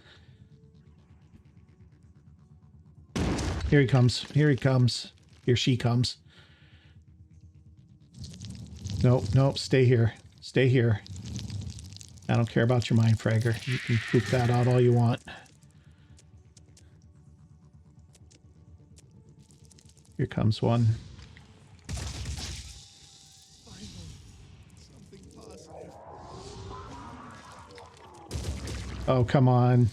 Here he comes. Here he comes. Here she comes. Nope, nope. Stay here. Stay here. I don't care about your mind fragger. You can poop that out all you want. Here comes one. Finally, something positive. Oh, come on.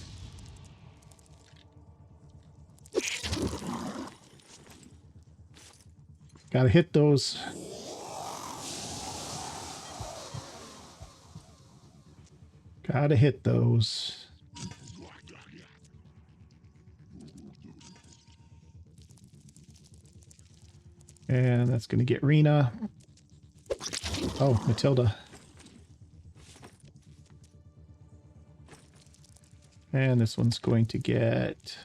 Gotta hit those. Gotta hit those. And that's going to get Rena. Oh, Matilda. And this one's going to get...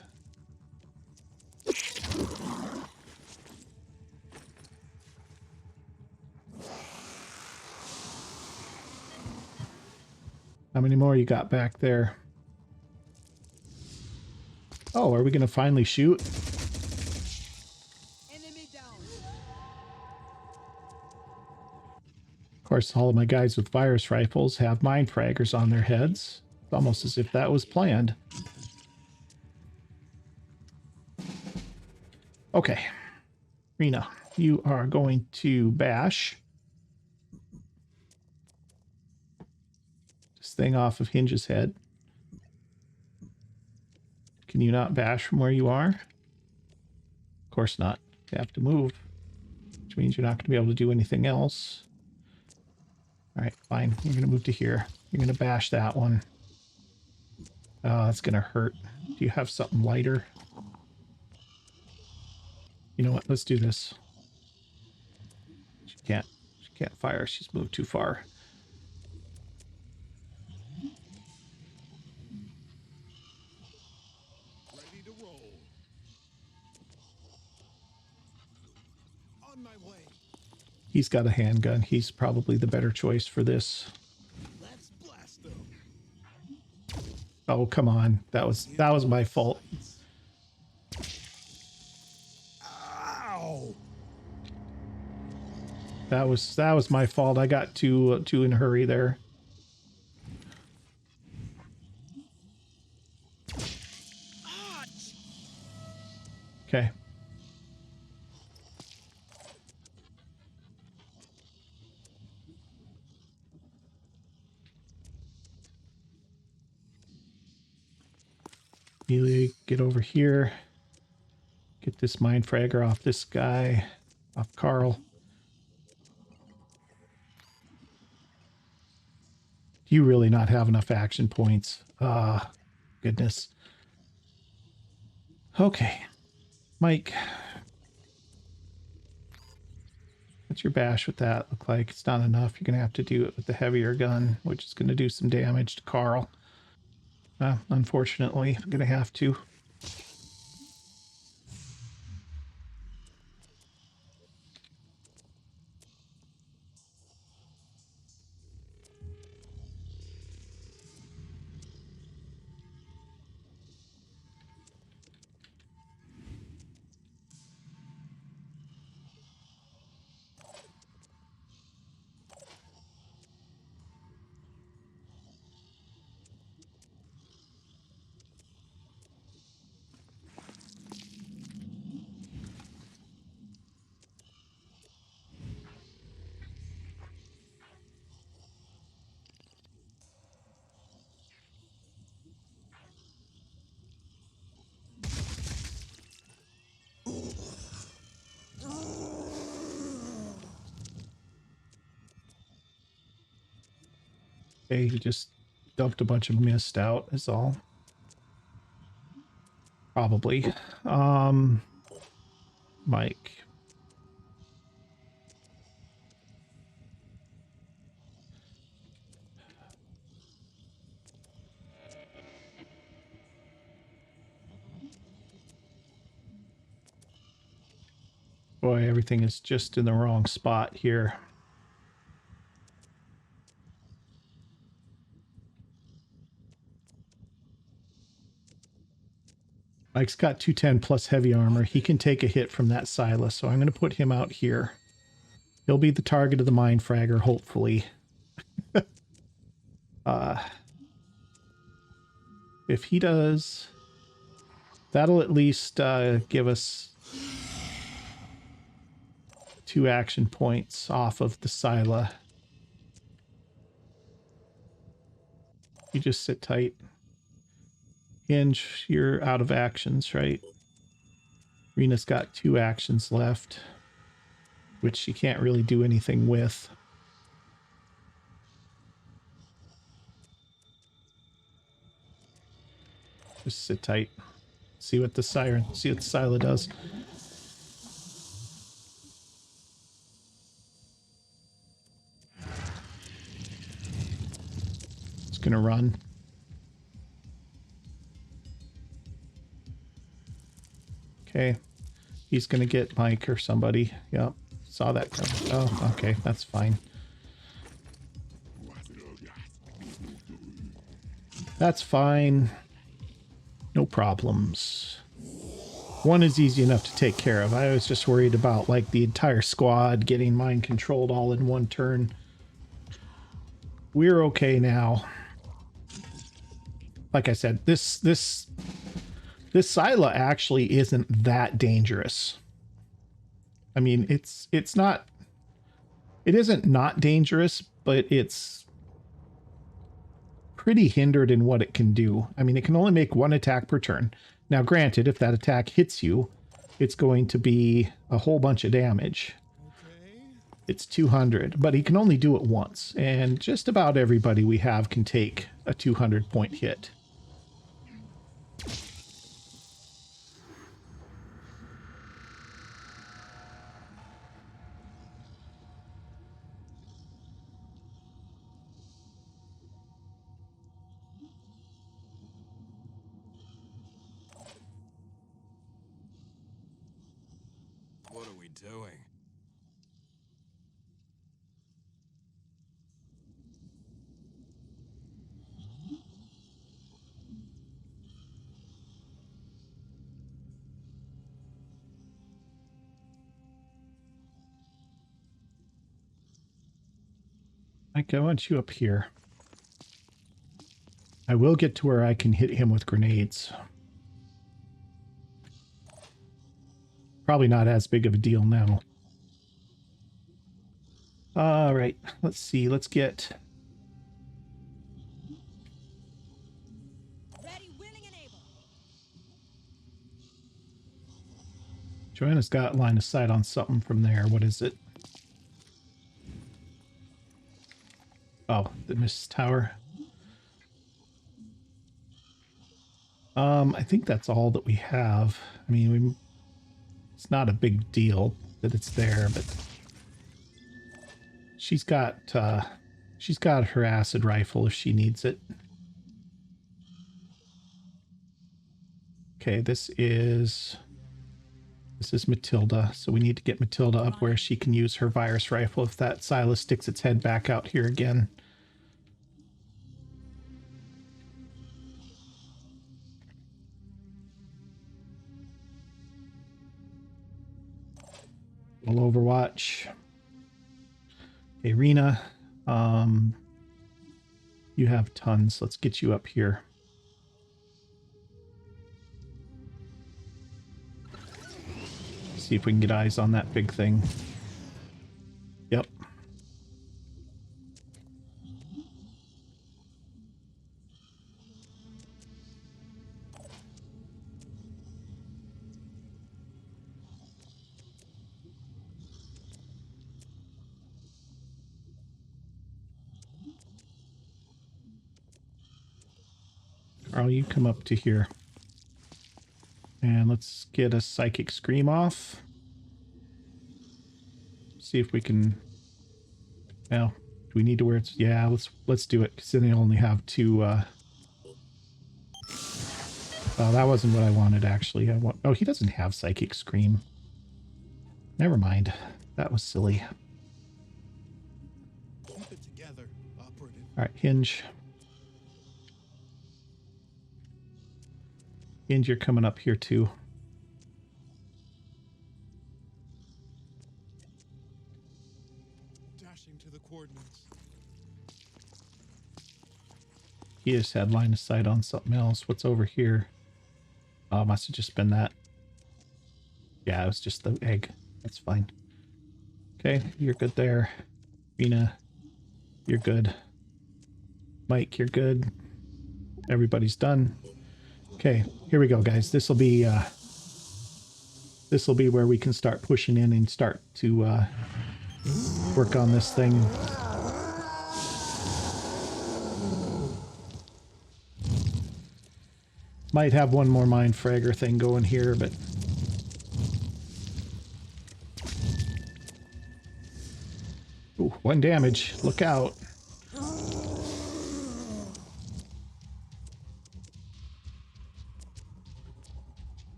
How many more you got back there? Oh, are we going to finally shoot? Enemy down. Of course, all of my guys with virus rifles have mind fraggers on their heads. It's almost as if that was planned. Okay. Rena, you are going to bash this thing off of Hinge's head. Can you not bash from where you are? Of course not. You have to move, which means you're not going to be able to do anything else. All right, fine. You're going to move to here. You're going to bash that one. Oh, that's going to hurt. Do you have something lighter? You know what? Let's do this. She can't fire. She's moved too far. Ready to roll. On my way. He's got a handgun. He's probably the better choice for this. Let's blast them. Oh, come on. That was my fault. Ow! That was my fault. I got too in a hurry there. Okay. Immediately get over here. Get this mind fragger off this guy. Off Carl. Do you really not have enough action points? Ah, goodness. Okay. Mike. What's your bash with that look like? It's not enough. You're going to have to do it with the heavier gun, which is going to do some damage to Carl. Unfortunately, I'm going to have to. Okay, he just dumped a bunch of mist out, is all. Probably. Mike. Boy, everything is just in the wrong spot here. Mike's got 210 plus heavy armor. He can take a hit from that Scylla, so I'm going to put him out here. He'll be the target of the Mind Fragger, hopefully. If he does, that'll at least give us 2 action points off of the Scylla. You just sit tight. Hinge, you're out of actions, right? Rena's got 2 actions left, which she can't really do anything with. Just sit tight. See what the Scylla does. It's gonna run. Okay. He's gonna get Mike or somebody. Yep. Saw that coming. Oh, okay. That's fine. That's fine. No problems. One is easy enough to take care of. I was just worried about like the entire squad getting mind controlled all in one turn. We're okay now. Like I said, this Scylla actually isn't that dangerous. I mean, it isn't not dangerous, but it's pretty hindered in what it can do. I mean, it can only make 1 attack per turn. Now, granted, if that attack hits you, it's going to be a whole bunch of damage. Okay. It's 200, but he can only do it once, and just about everybody we have can take a 200-point hit. What are we doing? Mike, I want you up here. I will get to where I can hit him with grenades. Probably not as big of a deal now. All right, let's see. Let's get... Ready, willing, and able. Joanna's got line of sight on something from there. What is it? Oh, the Mist Tower. I think that's all that we have. I mean, it's not a big deal that it's there, but she's got her acid rifle if she needs it. Okay, this is Matilda, so we need to get Matilda up where she can use her virus rifle if that Scylla sticks its head back out here again. We'll Overwatch. Okay, Rena, you have tons. Let's get you up here. See if we can get eyes on that big thing. Yep. Carl, you come up to here. And let's get a psychic scream off. See if we can... Well, do we need to wear it? Yeah, let's do it, because then they only have two... Oh, that wasn't what I wanted, actually. Oh, he doesn't have psychic scream. Never mind. That was silly. Keep it together, operative. All right, Hinge. Hinge, you're coming up here too. Dashing to the coordinates. He just had line of sight on something else. What's over here? Oh, must have just been that. Yeah, it was just the egg. That's fine. Okay, you're good there. Rena, you're good. Mike, you're good. Everybody's done. Okay, here we go, guys. This will be where we can start pushing in and start to work on this thing. Might have one more mind fragger thing going here, but ooh, 1 damage. Look out.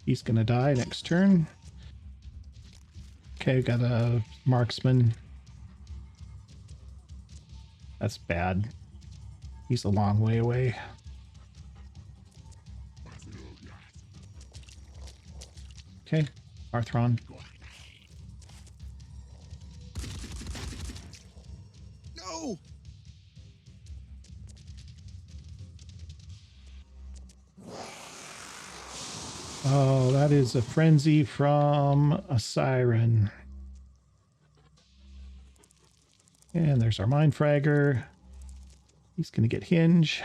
He's gonna die next turn. Okay, got a marksman. That's bad. He's a long way away. Okay, Arthron. No! Oh, that is a frenzy from a siren. And there's our mind fragger. He's gonna get Hinge.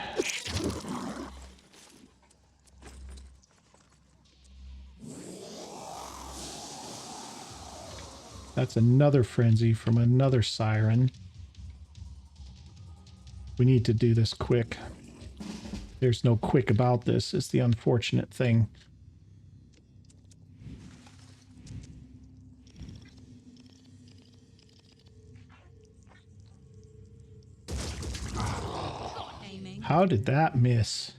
That's another frenzy from another siren. We need to do this quick. There's no quick about this, is the unfortunate thing. Aiming. How did that miss?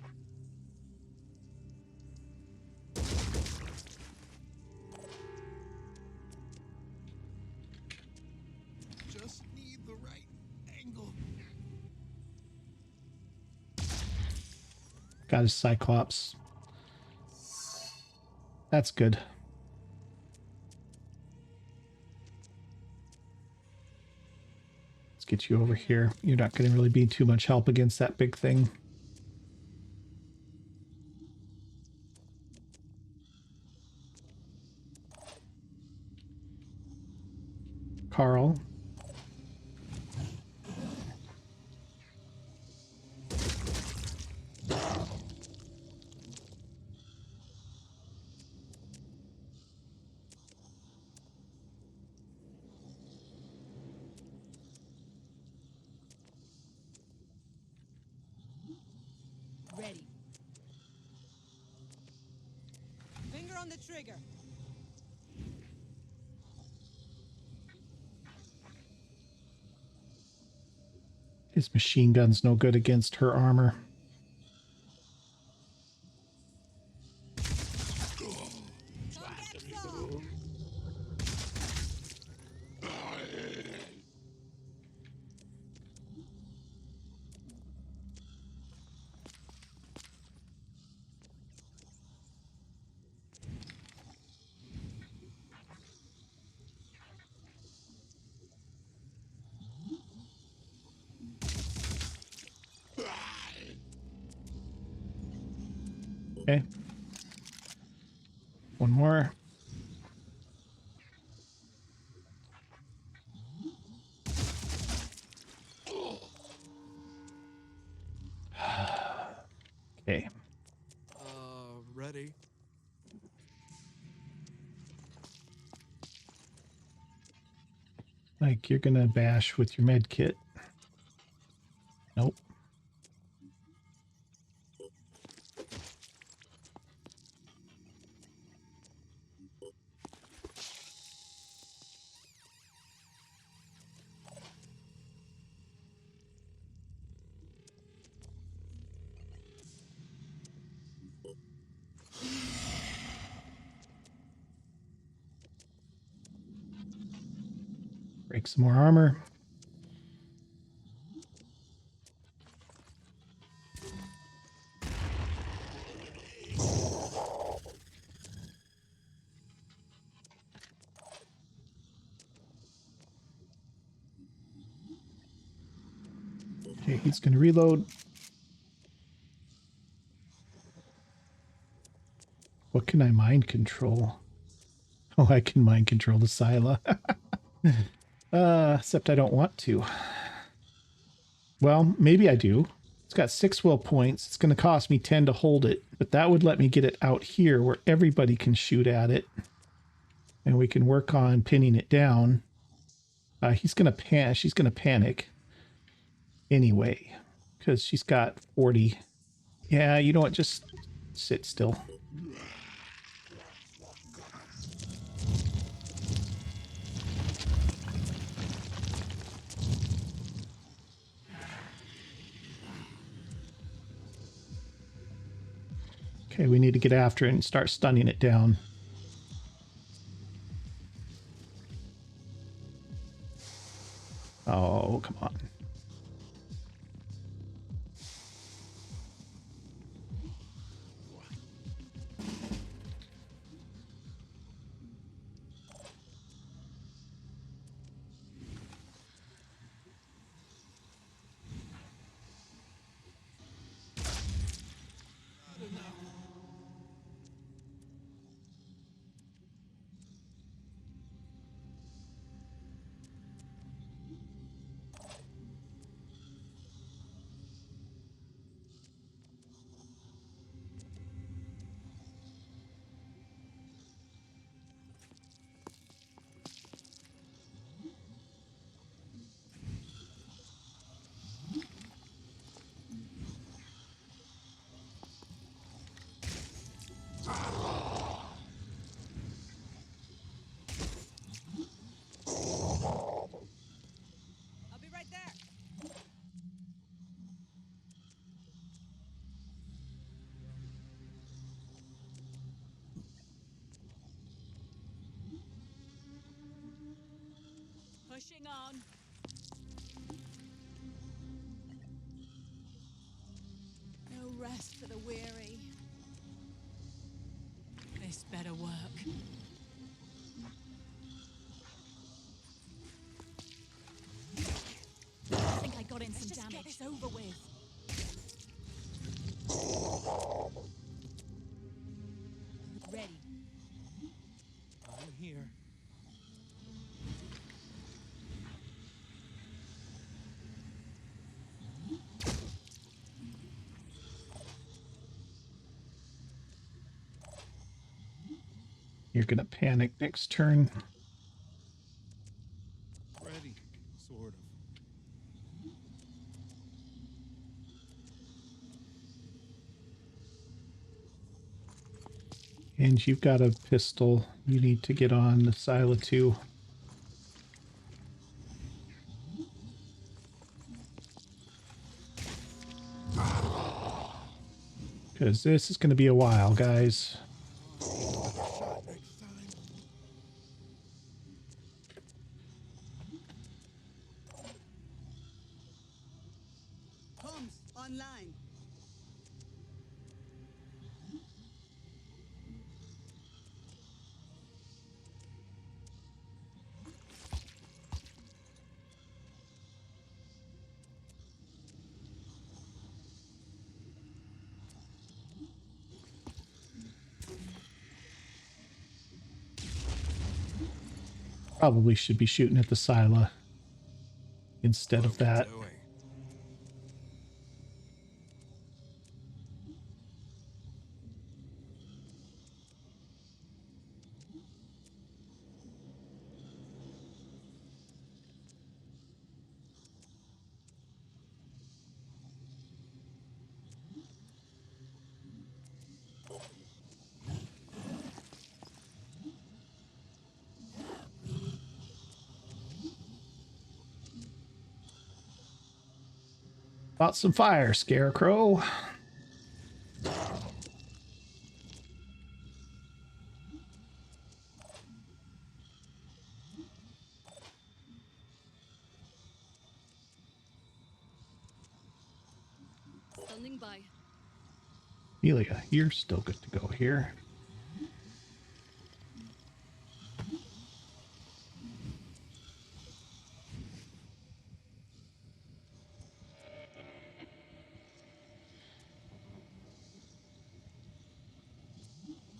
Just need the right angle. Got his Cyclops. That's good. Let's get you over here. You're not going to really be too much help against that big thing. Carl. Ready. Finger on the trigger. His machine gun's no good against her armor. Okay. One more. Okay. Ready? Like, you're gonna bash with your med kit. Nope. Make some more armor. Okay, he's going to reload. What can I mind control? Oh, I can mind control the Scylla. Except I don't want to. Well, maybe I do. It's got 6 will points. It's going to cost me 10 to hold it, but that would let me get it out here where everybody can shoot at it. And we can work on pinning it down. She's going to panic anyway, because she's got 40. Yeah, you know what? Just sit still. Okay, we need to get after it and start stunning it down. Oh, come on. I'll be right there. Pushing on. No rest for the weary. This better work. I think I got in some damage. Get this over with. Ready. I'm here. You're going to panic next turn. Ready, sort of. And you've got a pistol. You need to get on the Scylla too. Because this is going to be a while, guys. Shot next time. Comms online. Probably should be shooting at the Scylla instead of that. Doing. About some fire, Scarecrow. Standing by. Amelia, you're still good to go here.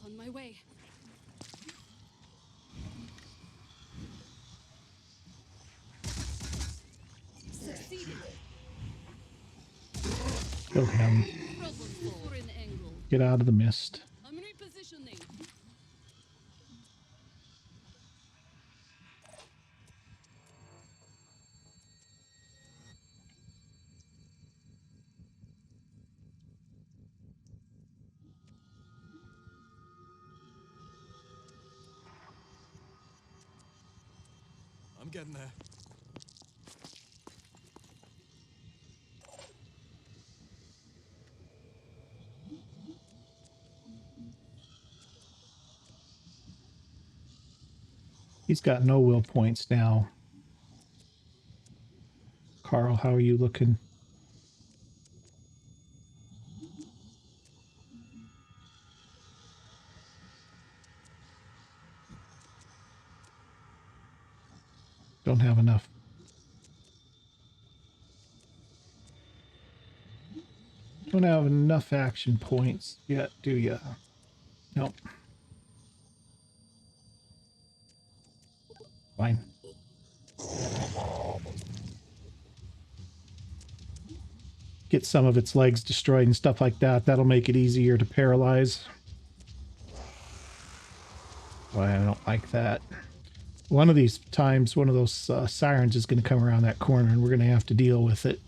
On my way. Succeeded. Kill him. Problem for an angle. Get out of the mist. I'm repositioning. I'm getting there. He's got no will points now. Carl, how are you looking? Don't have enough. Don't have enough action points yet, do ya? Nope. Fine. Get some of its legs destroyed and stuff like that. That'll make it easier to paralyze. Why, I don't like that. One of these times, one of those sirens is going to come around that corner and we're going to have to deal with it.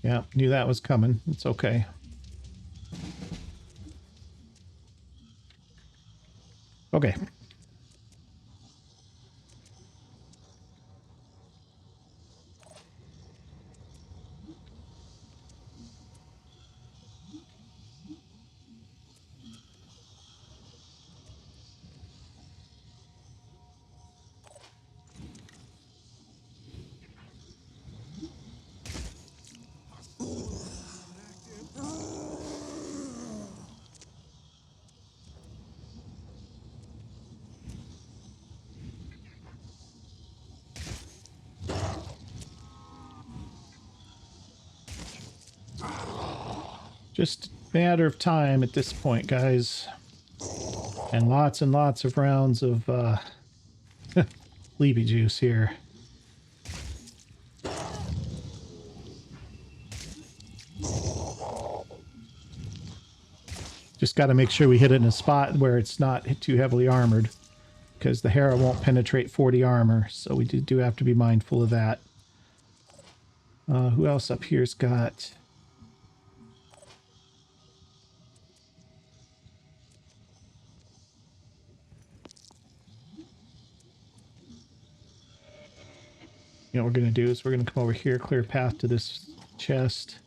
Yeah, knew that was coming. It's okay. Okay. Just a matter of time at this point, guys. And lots of rounds of sleepy juice here. Just got to make sure we hit it in a spot where it's not too heavily armored, because the Hera won't penetrate 40 armor, so we do have to be mindful of that. Who else up here's got... You know what we're going to do is we're going to come over here, clear a path to this chest.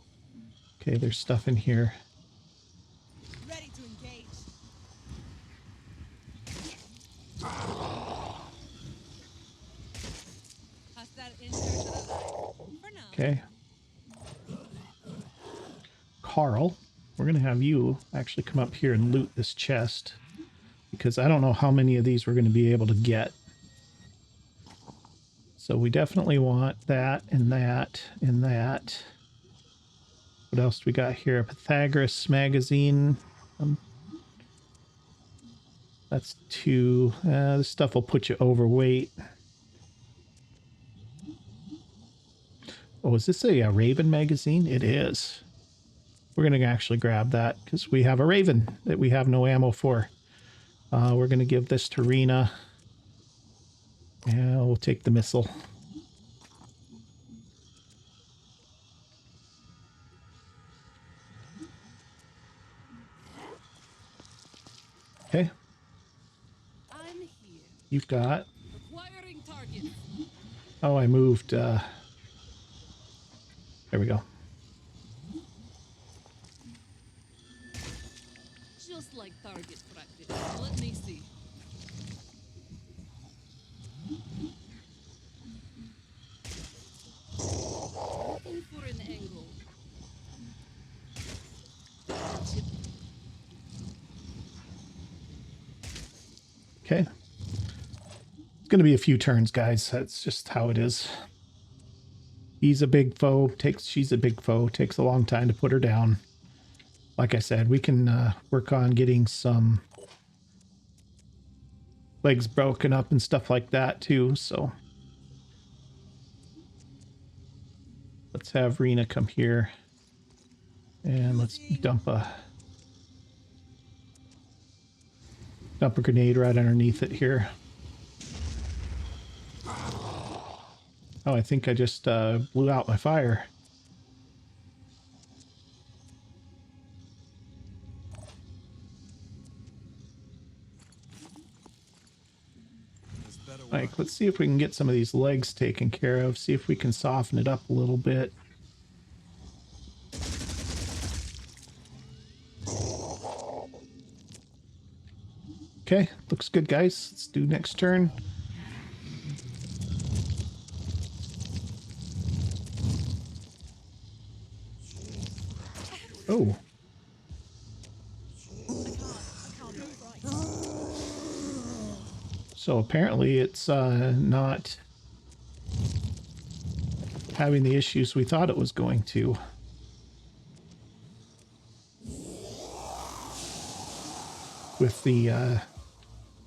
Okay, there's stuff in here. Ready to engage. Pass that insert to the line. For now. Okay. Carl, we're going to have you actually come up here and loot this chest, because I don't know how many of these we're going to be able to get. So we definitely want that and that and that. What else do we got here? A Pythagoras magazine. That's 2. This stuff will put you overweight. Oh, is this a Raven magazine? It is. We're going to actually grab that because we have a Raven that we have no ammo for. We're going to give this to Rena. Yeah, we'll take the missile. Okay. I'm here. You've got... Acquiring target. Oh, I moved... There we go. Just like target practice. Let me see. Okay. It's going to be a few turns, guys. That's just how it is. He's a big foe. She's a big foe. Takes a long time to put her down. Like I said, we can work on getting some legs broken up and stuff like that too. So let's have Rena come here and let's dump a grenade right underneath it here. Oh, I think I just blew out my fire. Like, let's see if we can get some of these legs taken care of. See if we can soften it up a little bit. Okay, looks good, guys. Let's do next turn. Oh. So apparently it's not having the issues we thought it was going to. With the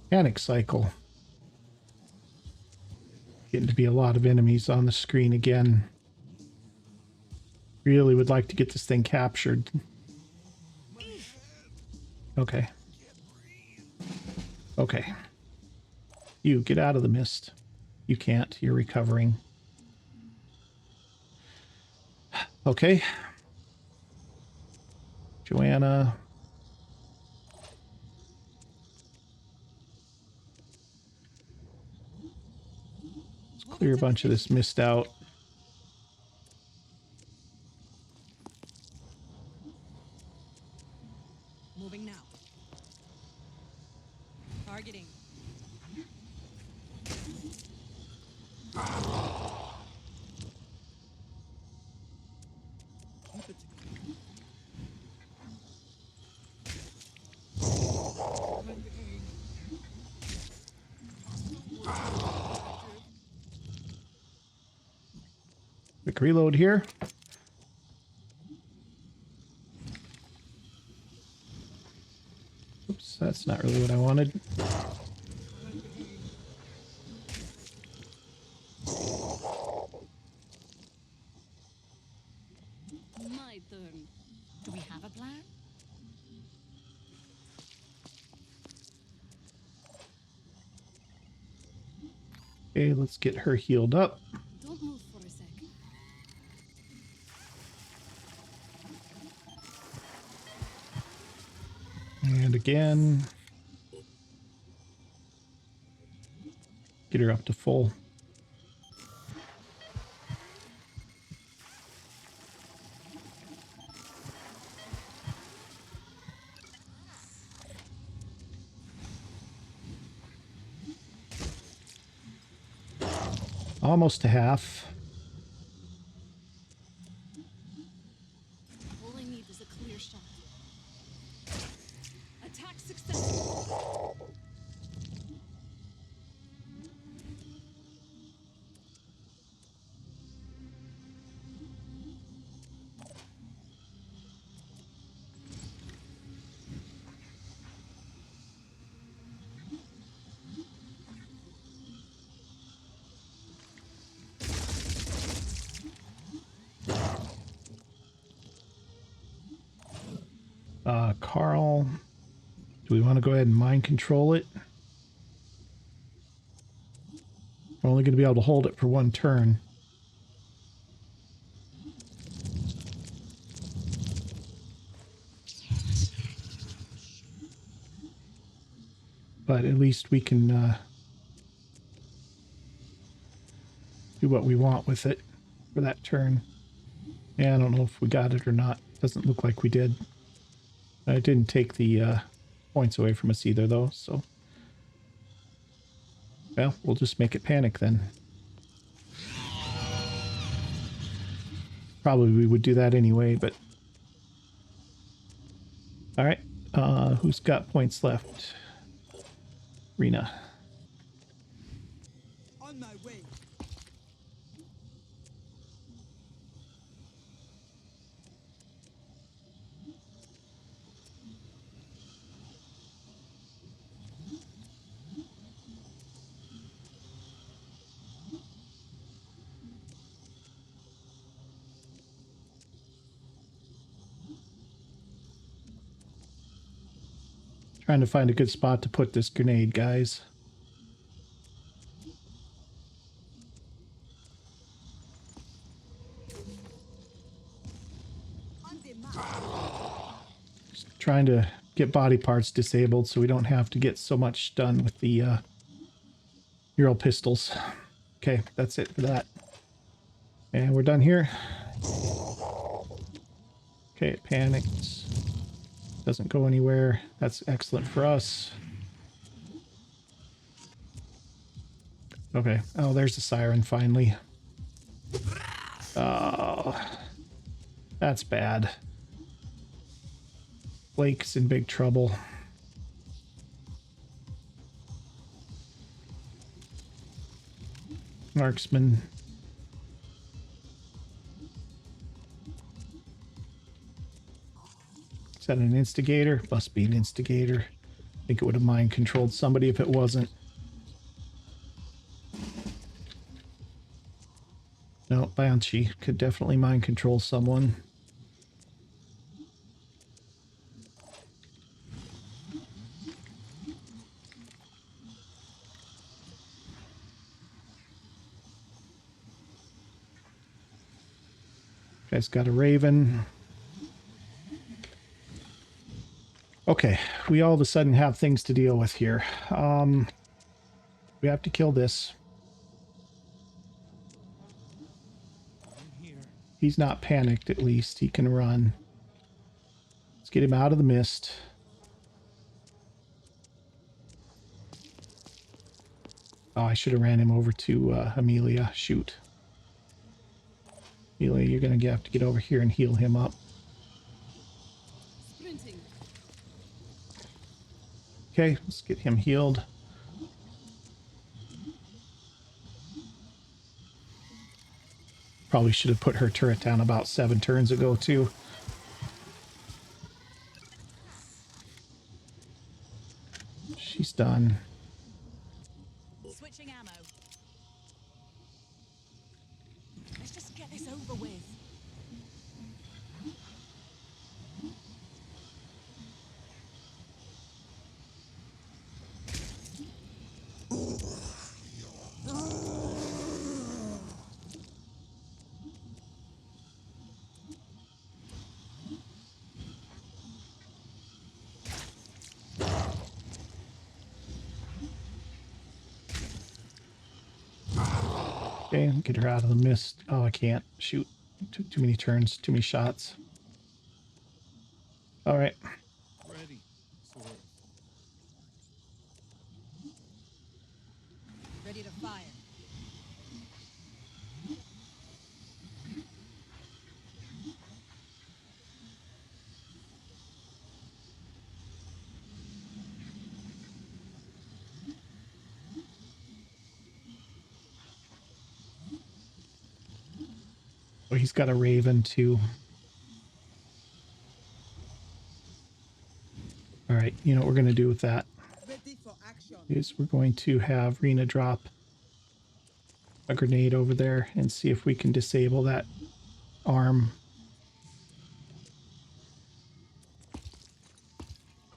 panic cycle. Getting to be a lot of enemies on the screen again. Really would like to get this thing captured. Okay. Okay. You, get out of the mist. You can't. You're recovering. Okay. Joanna. Let's clear a bunch of this mist out. Moving now. Targeting. Quick reload here. Oops, that's not really what I wanted. My turn. Do we have a plan? Okay, let's get her healed up. Don't move for a sec. And again. Get her up to full. Almost to half. All I need is a clear shot. Attack successful. Carl, do we want to go ahead and mind control it? We're only going to be able to hold it for one turn. But at least we can do what we want with it for that turn. Yeah, I don't know if we got it or not. Doesn't look like we did. I didn't take the points away from us either, though, so... Well, we'll just make it panic then. Probably we would do that anyway, but... Alright, who's got points left? Rena. On my way. Trying to find a good spot to put this grenade, guys. On the mark. Just trying to get body parts disabled so we don't have to get so much done with the Euro pistols. Okay, that's it for that. And we're done here. Okay, it panics. Doesn't go anywhere. That's excellent for us. Okay. Oh, there's the siren finally. Oh, that's bad. Blake's in big trouble. Marksman. Is that an instigator? Must be an instigator. I think it would have mind controlled somebody if it wasn't. No, Banshee could definitely mind control someone. Guy's got a Raven. Okay, we all of a sudden have things to deal with here. We have to kill this. I'm here. He's not panicked, at least. He can run. Let's get him out of the mist. Oh, I should have ran him over to Amelia. Shoot. Amelia, you're going to have to get over here and heal him up. Sprinting. Okay, let's get him healed. Probably should have put her turret down about 7 turns ago, too. She's done. Switching ammo. Let's just get this over with. Okay, get her out of the mist. Oh, I can't. Shoot. Too many turns, too many shots. All right. Ready. Sword. Ready to fire. Oh, he's got a Raven, too. All right, you know what we're going to do with that Ready for action. is we're going to have Rena drop a grenade over there and see if we can disable that arm.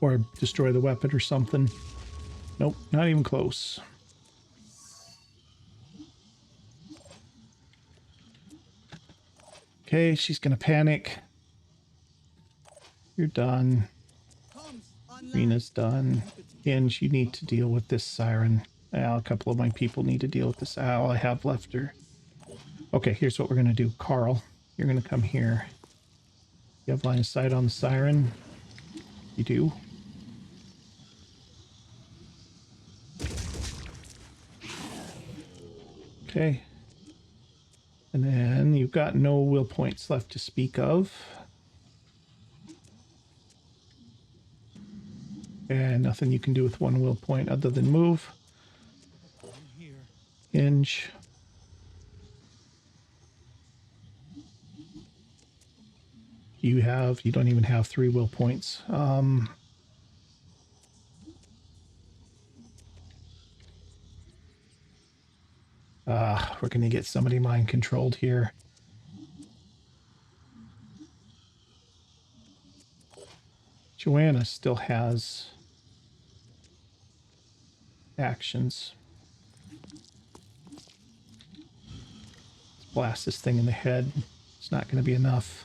Or destroy the weapon or something. Nope, not even close. Okay, she's going to panic. You're done. Comes online. Rena's done. Hinge, you need to deal with this siren. A couple of my people need to deal with this. All I have left her. Okay, here's what we're going to do. Carl, you're going to come here. You have line of sight on the siren? You do? Okay. And then you've got no will points left to speak of. And nothing you can do with one will point other than move. I'm here. Hinge. You don't even have 3 will points. We're going to get somebody mind controlled here. Joanna still has actions. Let's blast this thing in the head. It's not going to be enough.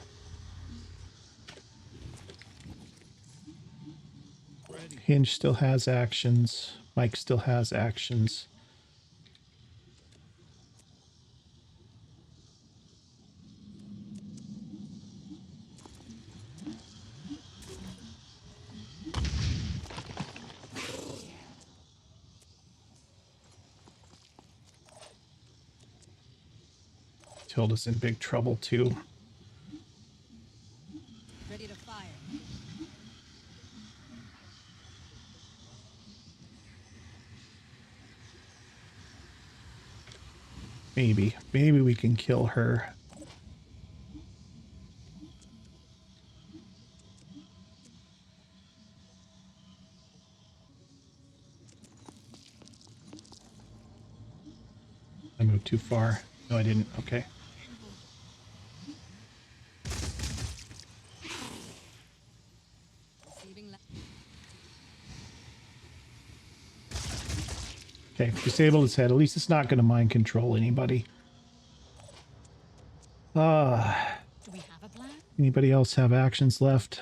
Ready. Hinge still has actions. Mike still has actions. Tilda's in big trouble too. Ready to fire. Maybe we can kill her. I moved too far. No, I didn't. Okay. Receiving Okay, disabled its head. At least it's not going to mind control anybody. Do we have a plan? Anybody else have actions left?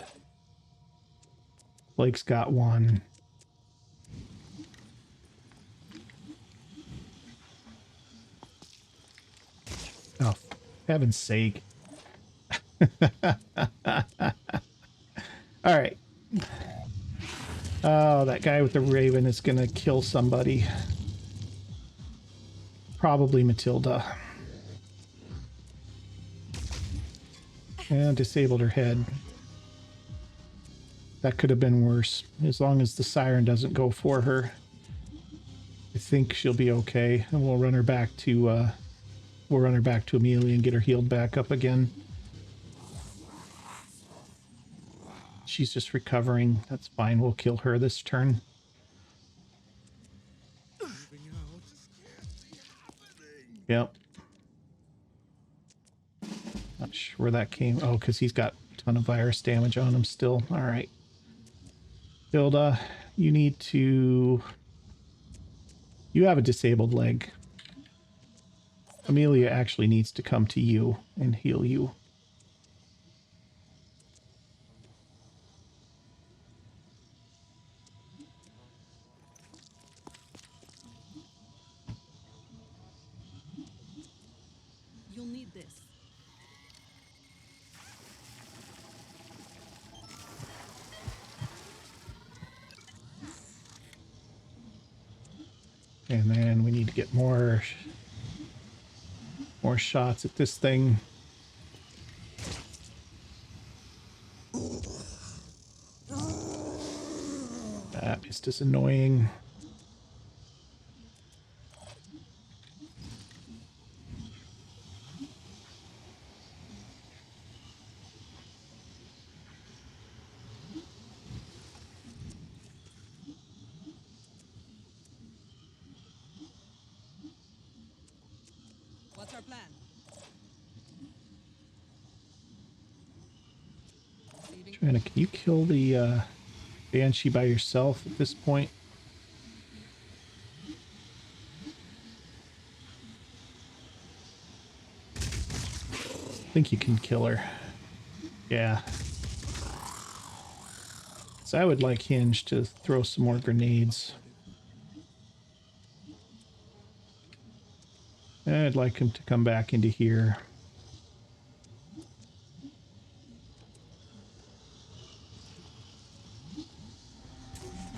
Blake's got one. Oh, for heaven's sake. All right. Oh, that guy with the raven is going to kill somebody. Probably Matilda. And disabled her head. That could have been worse. As long as the siren doesn't go for her, I think she'll be okay. And we'll run her back to Amelia and get her healed back up again. She's just recovering. That's fine. We'll kill her this turn. Moving out. Can't be happening. Yep. Not sure where that came. Oh, because he's got a ton of virus damage on him still. All right. Hilda, you need to... You have a disabled leg. Amelia actually needs to come to you and heal you. You'll need this. And then we need to get more shots at this thing. That is just annoying. What's our plan? Receiving. Joanna, can you kill the Banshee by yourself at this point? I think you can kill her. Yeah. So I would like Hinge to throw some more grenades. I'd like him to come back into here.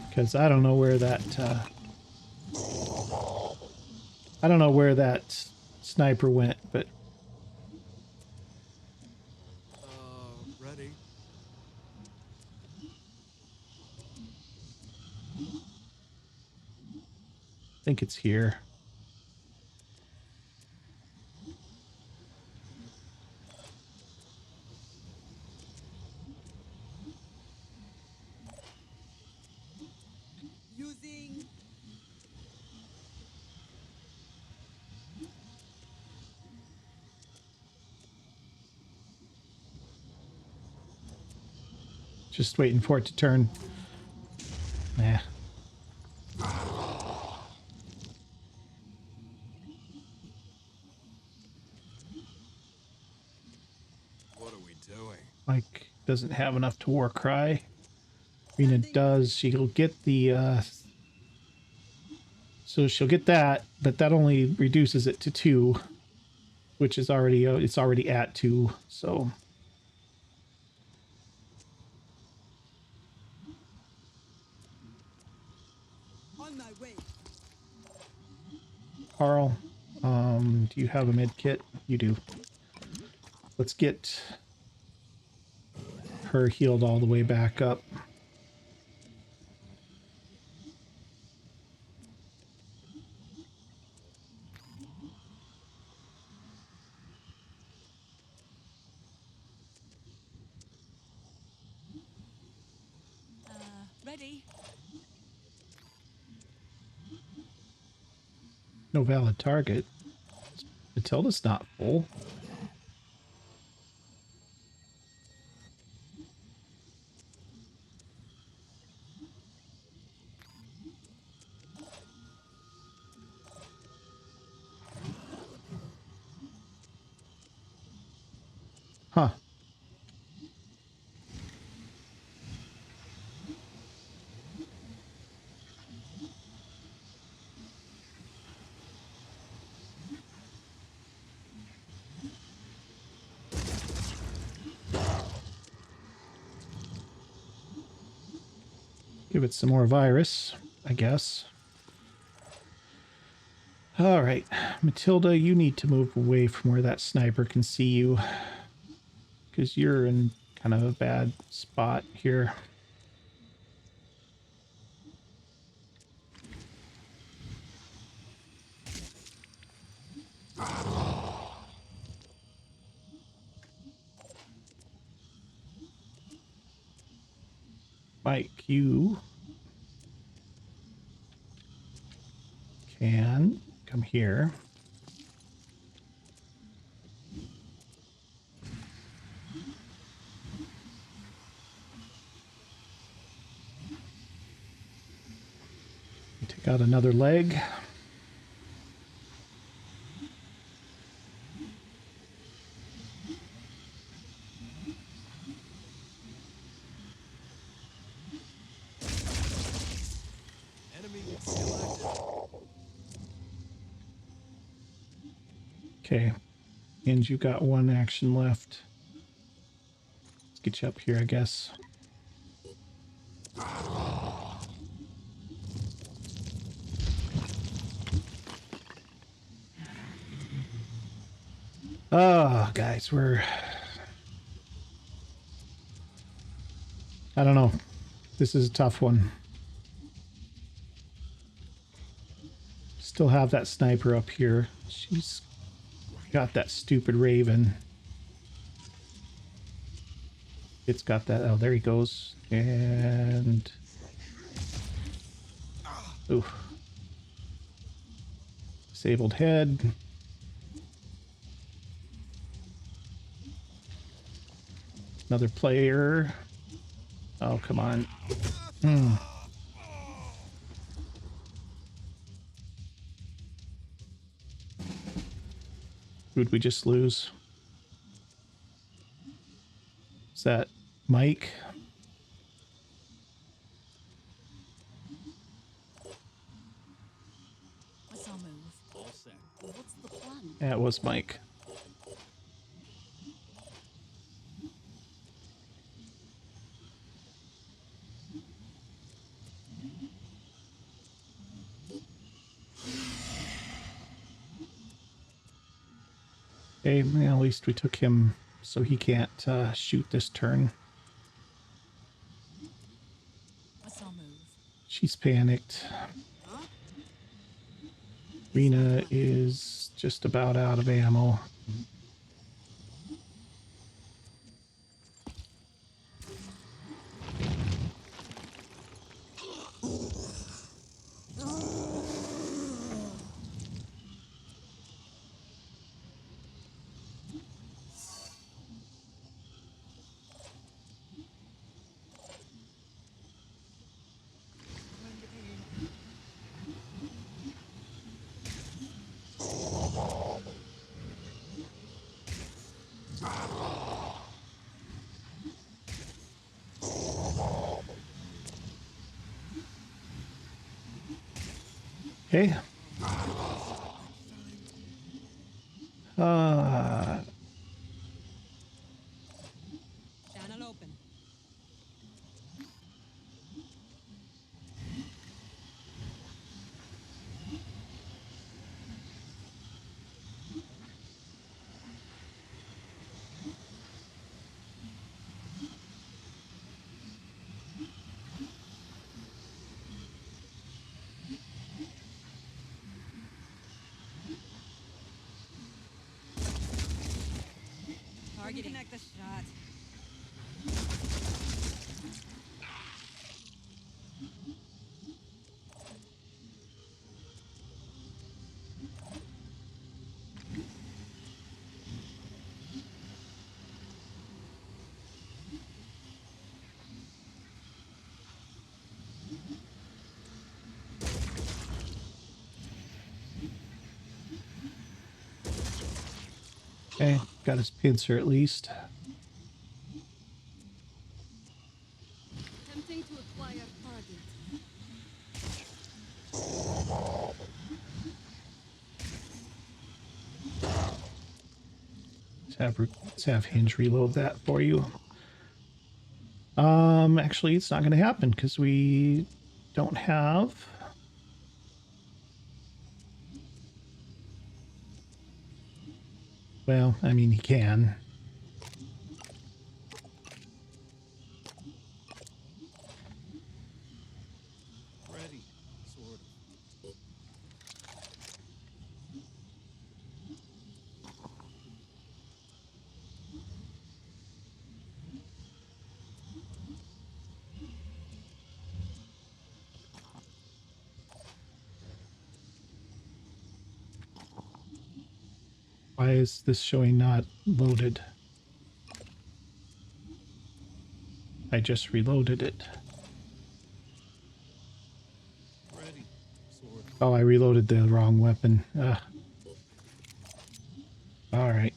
Because I don't know where that sniper went, but Ready. think it's here. Using. Just waiting for it to turn. Nah. What are we doing? Mike doesn't have enough to war cry. Rena does. She'll get the so she'll get that, but that only reduces it to 2, which is already it's already at 2. So On my way. Carl, do you have a med kit? You do. Let's get her healed all the way back up. Ready? No valid target. Matilda's not full. Huh. Give it some more virus, I guess. All right, Matilda, you need to move away from where that sniper can see you, because you're in kind of a bad spot here. Mike, you can come here. Take out another leg. Enemy selected. Okay, and you got 1 action left. Let's get you up here, I guess. Oh, guys, I don't know. This is a tough one. Still have that sniper up here. She's got that stupid Raven. It's got that. Oh, there he goes. And... ooh. Disabled head. Another player. Oh, come on. Who'd we just lose? Is that Mike? What's our move? All set. What's the plan? Yeah, it was Mike. Okay, well, at least we took him so he can't shoot this turn. What's our move? She's panicked. Huh? Rena is just about out of ammo. Okay. Channel open. Targeting. Connect the shot. Okay, got his pincer at least. Attempting to acquire target. Let's have Hinge reload that for you. Actually, it's not going to happen because we don't have. Well, I mean, he can. Ready, sort of. Why is this showing not loaded? I just reloaded it. Ready, sort of. Oh, I reloaded the wrong weapon. All right.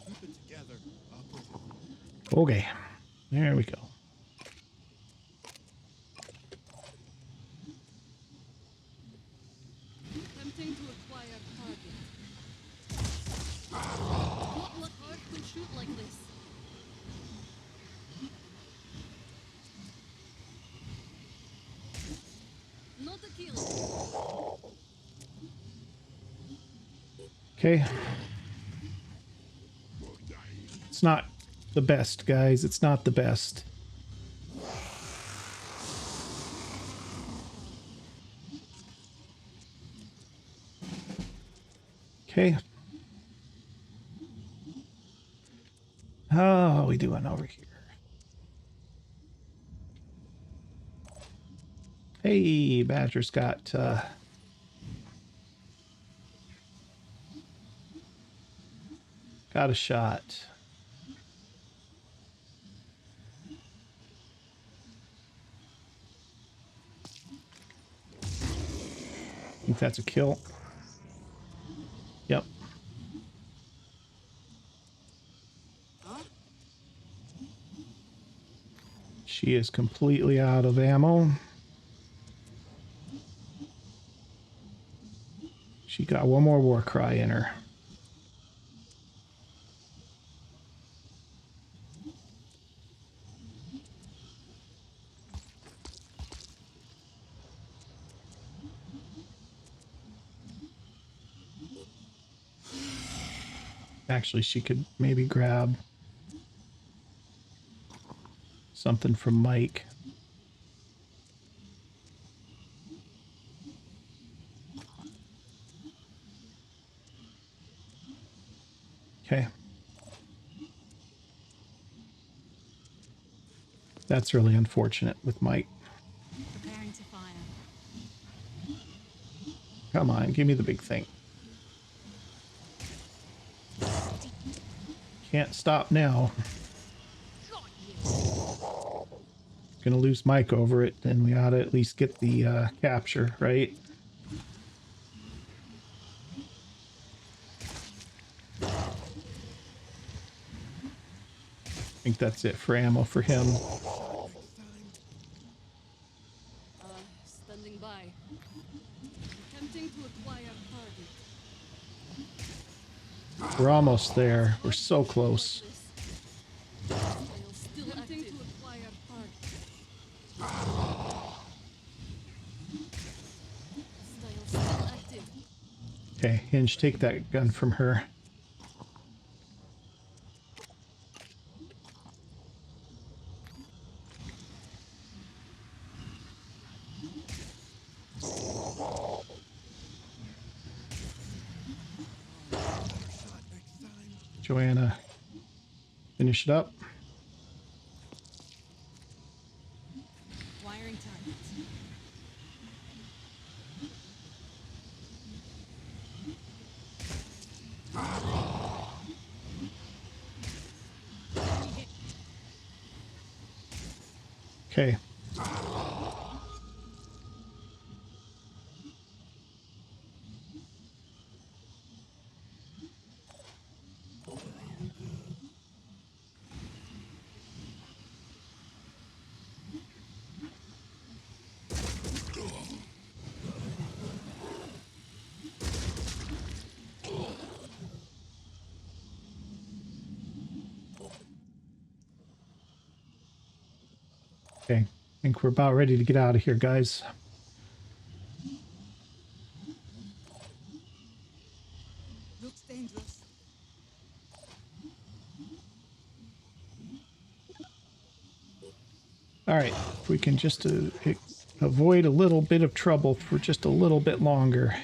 Keep it together, operative. Okay. There we go. Attempting to acquire target. What heart can shoot like this? Not a kill. Okay. It's not the best, guys. It's not the best. Okay. How are we doing over here? Hey, Badger's got got a shot. I think that's a kill. Yep. She is completely out of ammo. She got one more war cry in her. Actually, she could maybe grab something from Mike. That's really unfortunate with Mike. Preparing to fire. Come on, give me the big thing. Can't stop now. Gonna lose Mike over it, then we ought to at least get the capture, right? I think that's it for ammo for him. Standing by. Attempting to acquire target. We're almost there. We're so close. Still attempting to acquire target. Still active. Okay, Hinge, take that gun from her. Joanna, finish it up. Wiring targets. Okay. Okay, I think we're about ready to get out of here, guys. Looks dangerous. All right, if we can just avoid a little bit of trouble for just a little bit longer.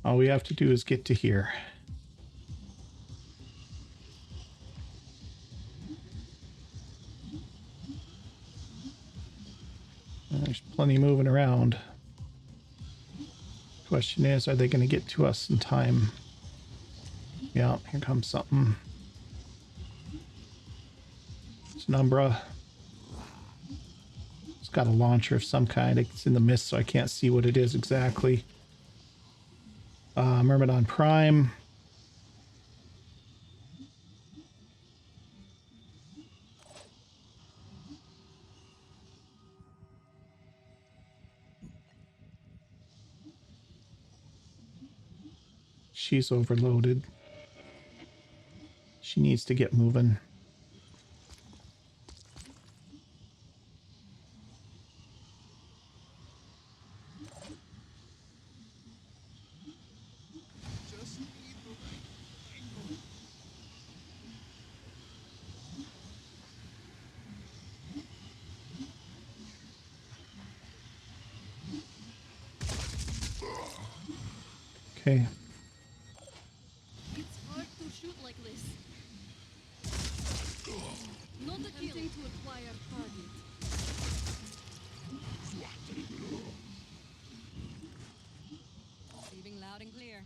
All we have to do is get to here. There's plenty moving around. Question is, are they going to get to us in time? Yeah, here comes something. It's an Umbra. It's got a launcher of some kind. It's in the mist, so I can't see what it is exactly. Myrmidon Prime. She's overloaded. She needs to get moving. Just need the right angle. Okay. It's hard to shoot like this. Not attempting to acquire target. Receiving loud and clear.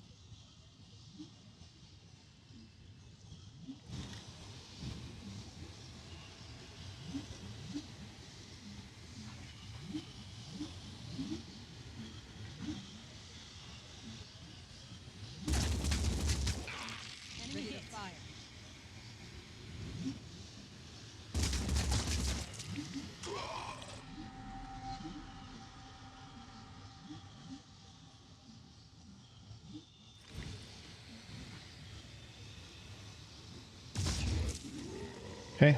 Enemy hit. Fire. Okay.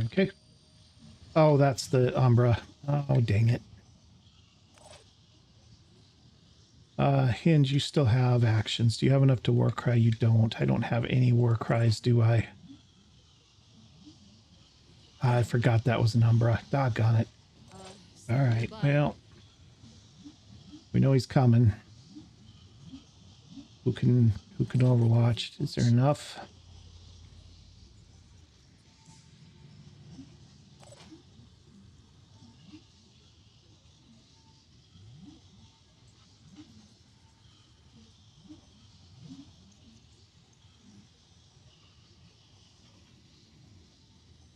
Okay. Oh, that's the Umbra. Oh, dang it. Hinge, you still have actions. Do you have enough to war cry? You don't. I don't have any war cries, do I? I forgot that was an Umbra. Doggone it. All right. By. Well, We know he's coming. Who can overwatch? Is there enough?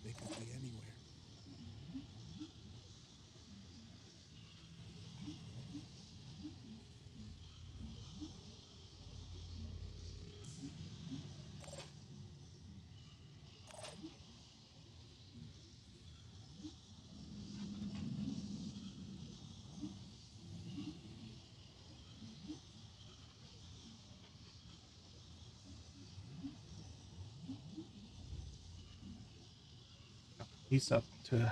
They could be anywhere. He's up to...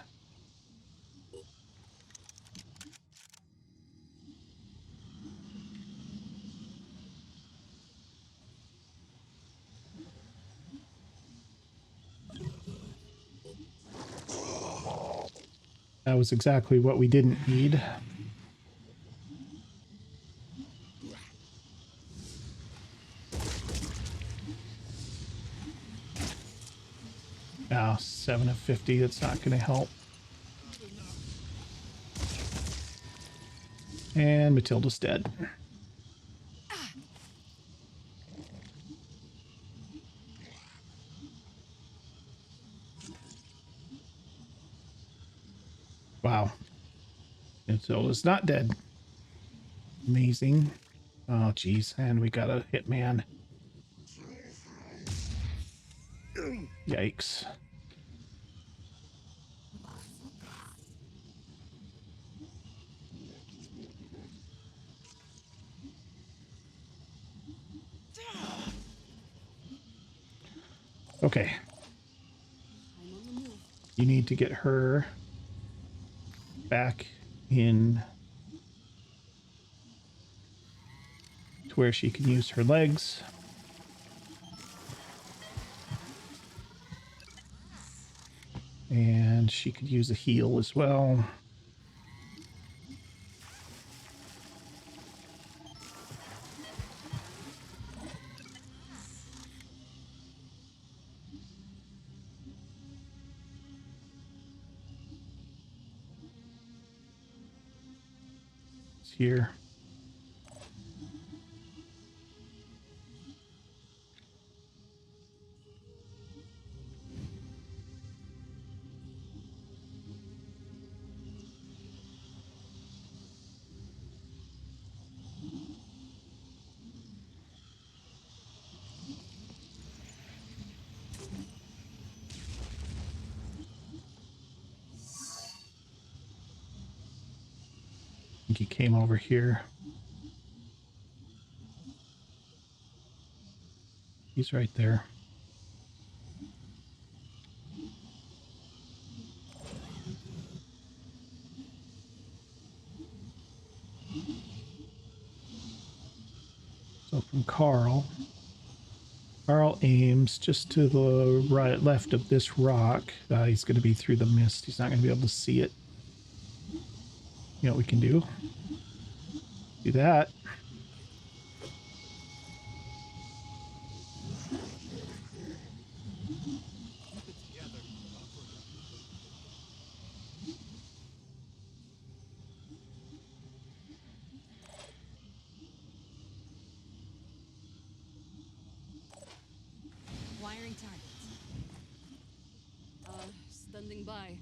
That was exactly what we didn't need. Now, 7 of 50, that's not going to help. And Matilda's dead. Wow. Matilda's not dead. Amazing. Oh, geez. And we got a hitman. Yikes. Okay. I'm on the move. You need to get her back in to where she can use her legs. And she could use a heal as well. It's here. I think he came over here. He's right there. So from Carl aims just to the right, left of this rock. He's going to be through the mist. He's not going to be able to see it. You know what we can do? Do that. Keep it together, operator. Wiring targets. Standing by.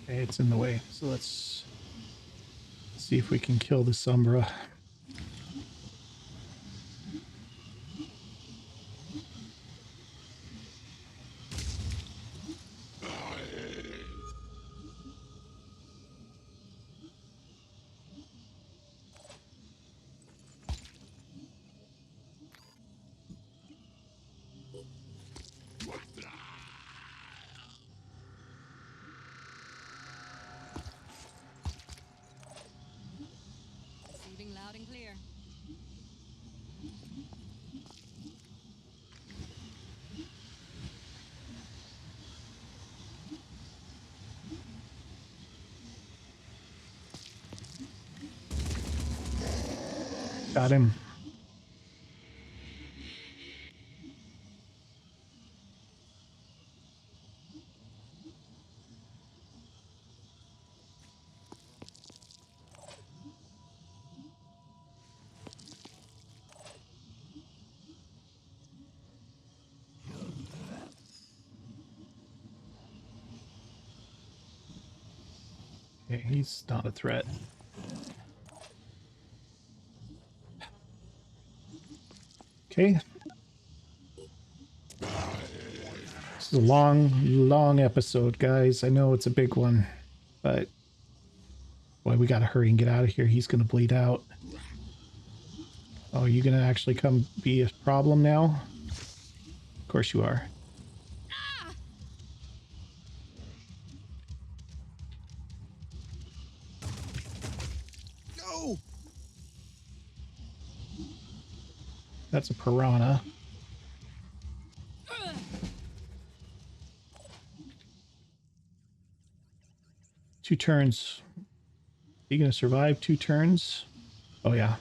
Okay, it's in the way. So let's see if we can kill the Sombra. Receiving loud Got him. Okay, he's not a threat. Okay. This is a long episode, guys. I know it's a big one, but boy, we gotta hurry and get out of here. He's gonna bleed out. Oh, you gonna actually come be a problem now? Of course you are. No! That's a piranha. Two turns. You gonna survive 2 turns? Oh yeah.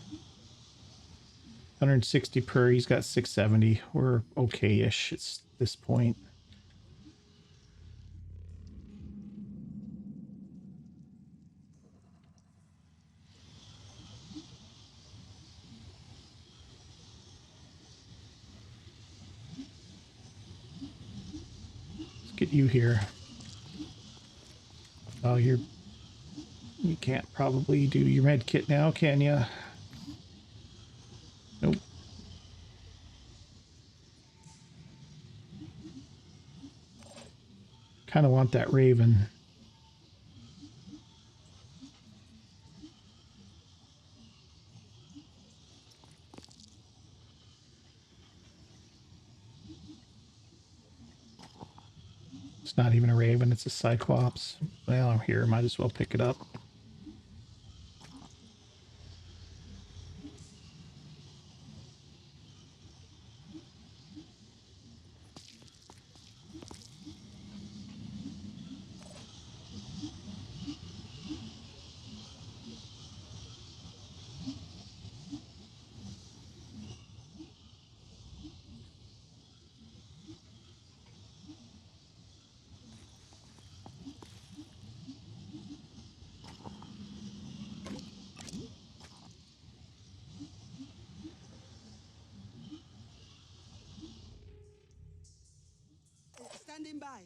160 per. He's got 670. We're okay-ish at this point. Let's get you here. Oh, you can't probably do your med kit now, can you? Nope. Kind of want that Raven. It's not even a Raven, it's a Cyclops. Well, I'm here, might as well pick it up. Standing by.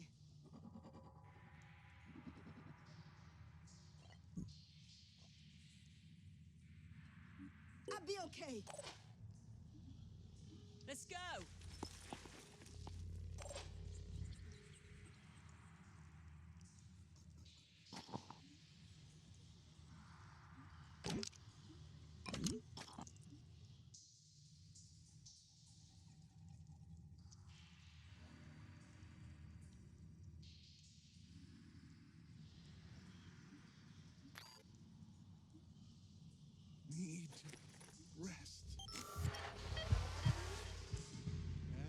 I'll be okay. Let's go. Need rest.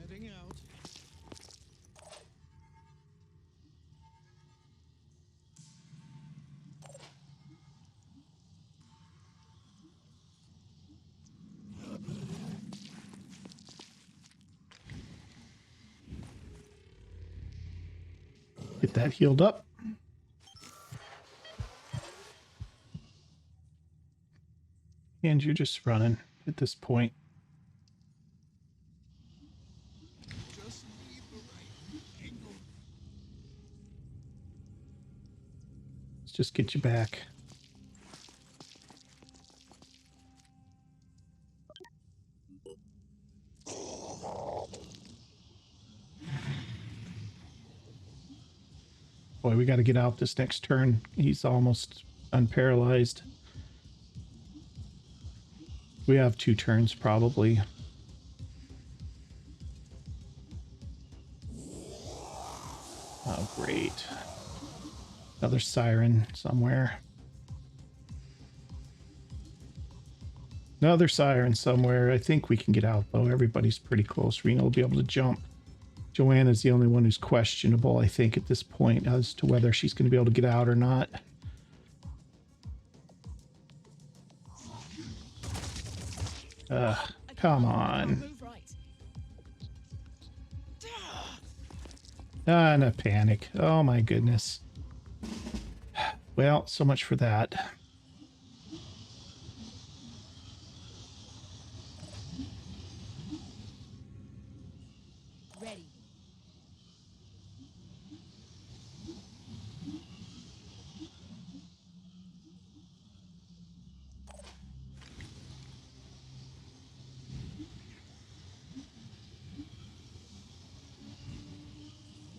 Heading out. Get that healed up. And you're just running at this point. Just need the right angle. Let's just get you back. Boy, we got to get out this next turn. He's almost unparalyzed. We have 2 turns probably. Oh, great. Another siren somewhere. Another siren somewhere. I think we can get out, though. Everybody's pretty close. Rena will be able to jump. Joanna's the only one who's questionable, I think, at this point, as to whether she's going to be able to get out or not. Come on. Ah, in a panic. Oh my goodness. Well, so much for that. Ready.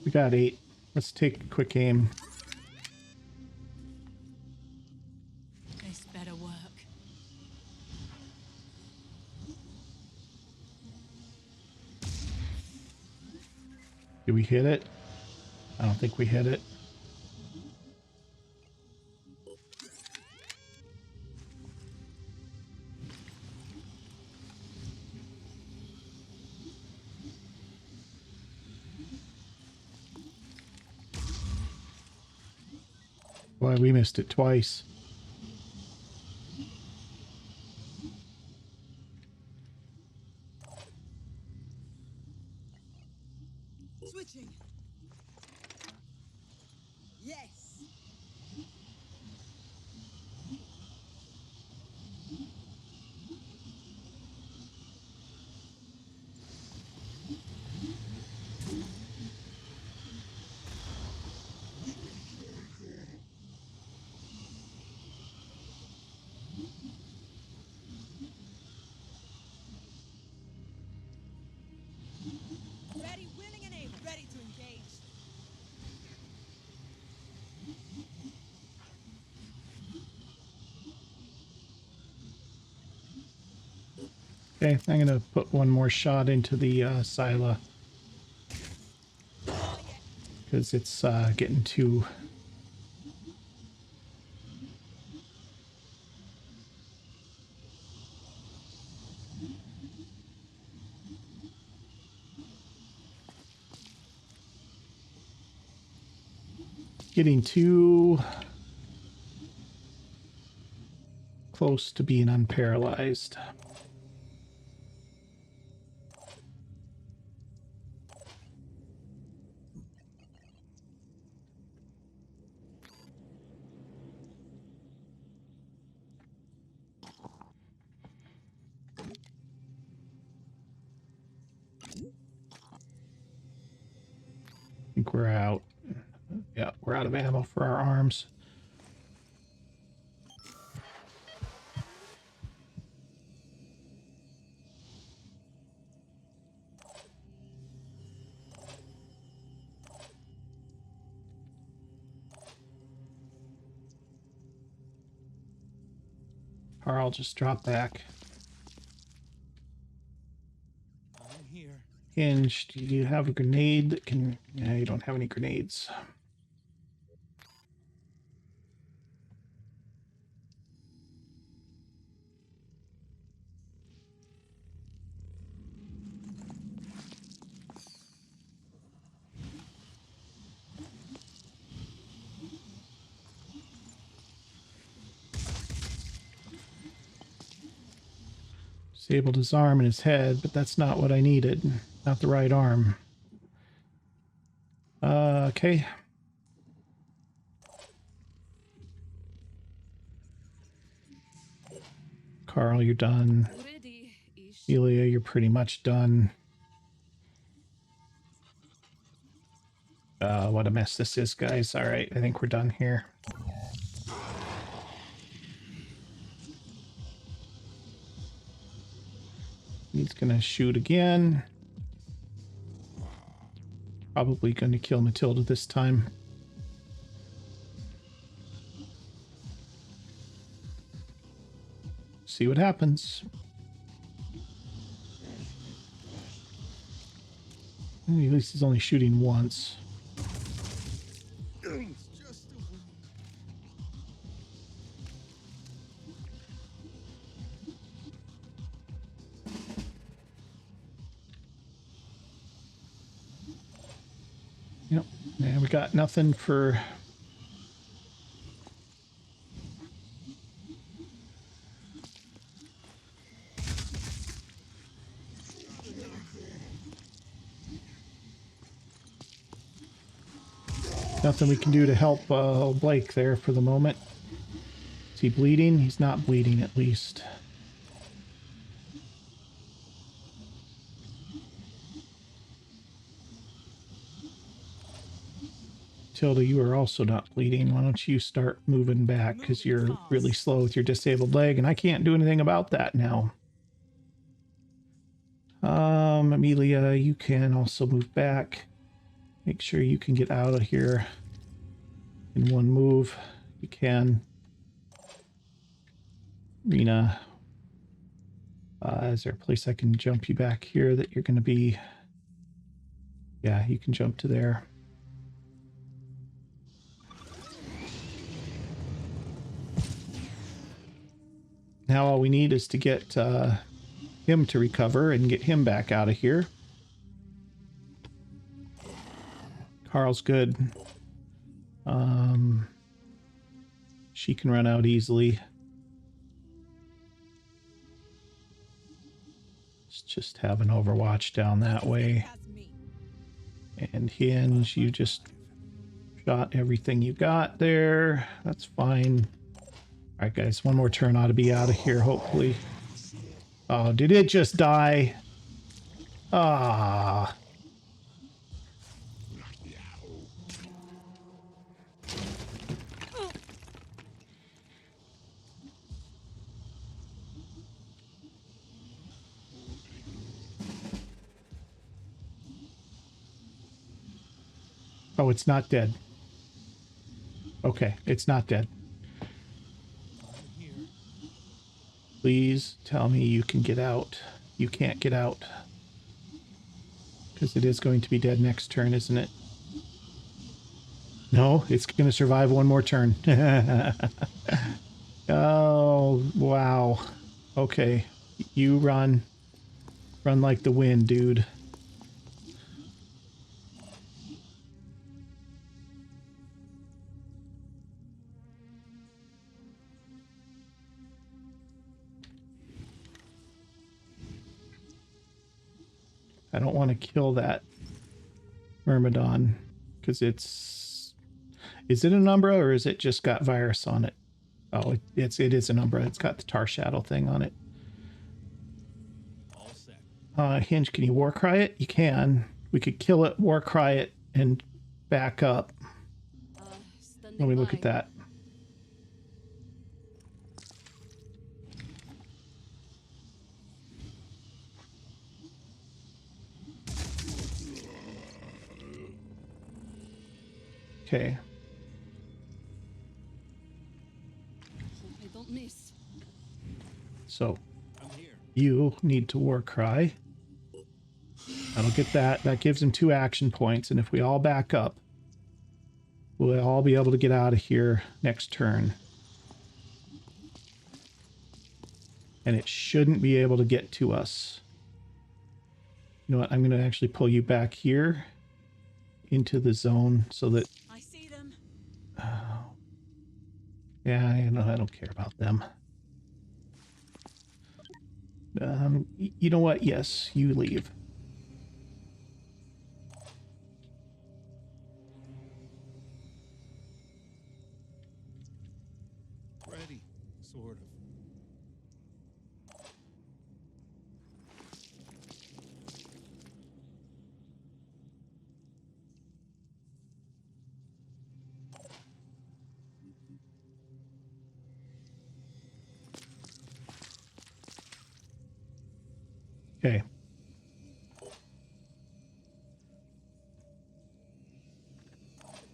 We got 8. Let's take a quick aim. This better work. Did we hit it? I don't think we hit it. Boy, we missed it twice. Switching. Yes. Ready, willing, and able. Ready to engage. Okay, I'm going to put one more shot into the Scylla. Because it's getting too... getting too close to being unparalyzed. I think we're out. Yeah, we're out of ammo for our arms. Or I'll just drop back. I'm here. Hinge, do you have a grenade that can... Yeah, you don't have any grenades. Disabled his arm and his head, but that's not what I needed. Not the right arm. Okay. Carl, you're done. Ready, ish. Elia, you're pretty much done. What a mess this is, guys. All right, I think we're done here. He's gonna shoot again. Probably gonna kill Matilda this time. See what happens. At least he's only shooting once. It's just a wound. Yep. And we got nothing for... Nothing we can do to help Blake there for the moment. Is he bleeding? He's not bleeding, at least. Tilda, you are also not bleeding. Why don't you start moving back, because you're really slow with your disabled leg, and I can't do anything about that now. Amelia, you can also move back. Make sure you can get out of here in one move. You can. Rena, is there a place I can jump you back here that you're going to be? Yeah, you can jump to there. Now all we need is to get him to recover and get him back out of here. Carl's good. She can run out easily. Let's just have an Overwatch down that way. And Hinge, you just shot everything you got there. That's fine. All right, guys, one more turn ought to be out of here, hopefully. Oh, did it just die? Ah. Oh, it's not dead. Okay, it's not dead. Please tell me you can get out. You can't get out. Because it is going to be dead next turn, isn't it? No, it's going to survive one more turn. Oh, wow. Okay, you run. Run like the wind, dude. I don't want to kill that Myrmidon because it's... Is it an Umbra or is it just got virus on it? Oh, it is an Umbra. It's got the Tar Shadow thing on it. All set. Hinge, can you Warcry it? You can. We could kill it, Warcry it, and back up. Let me look at that. Okay. I don't miss. So I'm here. you need to Warcry. That'll get that. That gives him 2 action points, and if we all back up, we'll all be able to get out of here next turn. And it shouldn't be able to get to us. You know what? I'm going to actually pull you back here into the zone so that... I see them. Yeah, you know, I don't care about them. You know what? Yes, you leave. Ready, sort of. Okay.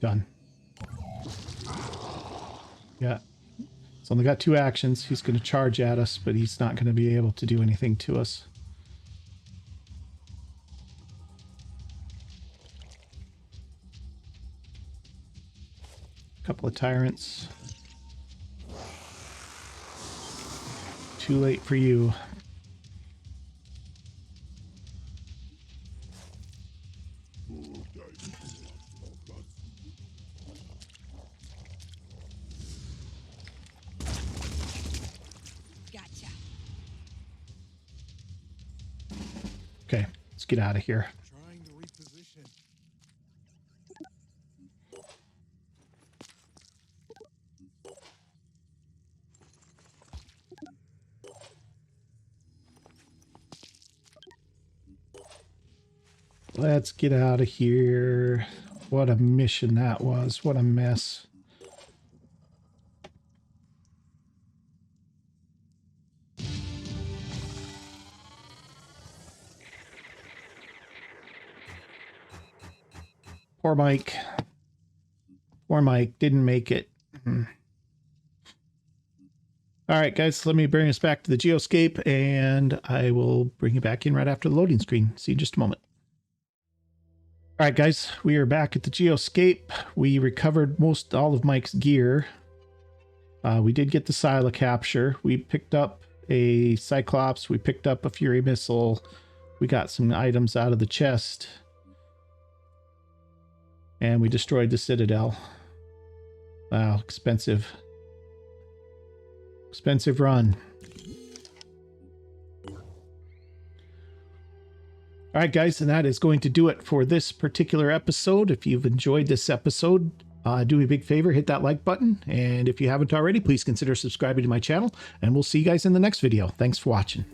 Done. Yeah. It's only got 2 actions. He's going to charge at us, but he's not going to be able to do anything to us. Couple of tyrants. Too late for you. Gotcha. Okay, let's get out of here. Trying to reposition. Let's get out of here. What a mission that was. What a mess. Poor Mike. Poor Mike didn't make it. All right, guys, let me bring us back to the Geoscape, and I will bring you back in right after the loading screen. See you in just a moment. All right, guys, we are back at the Geoscape. We recovered all of Mike's gear. We did get the Scylla capture. We picked up a Cyclops. We picked up a Fury missile. We got some items out of the chest. And we destroyed the citadel. Wow, expensive. Expensive run. All right, guys, and that is going to do it for this particular episode. If you've enjoyed this episode, do me a big favor, hit that like button. And if you haven't already, please consider subscribing to my channel. And we'll see you guys in the next video. Thanks for watching.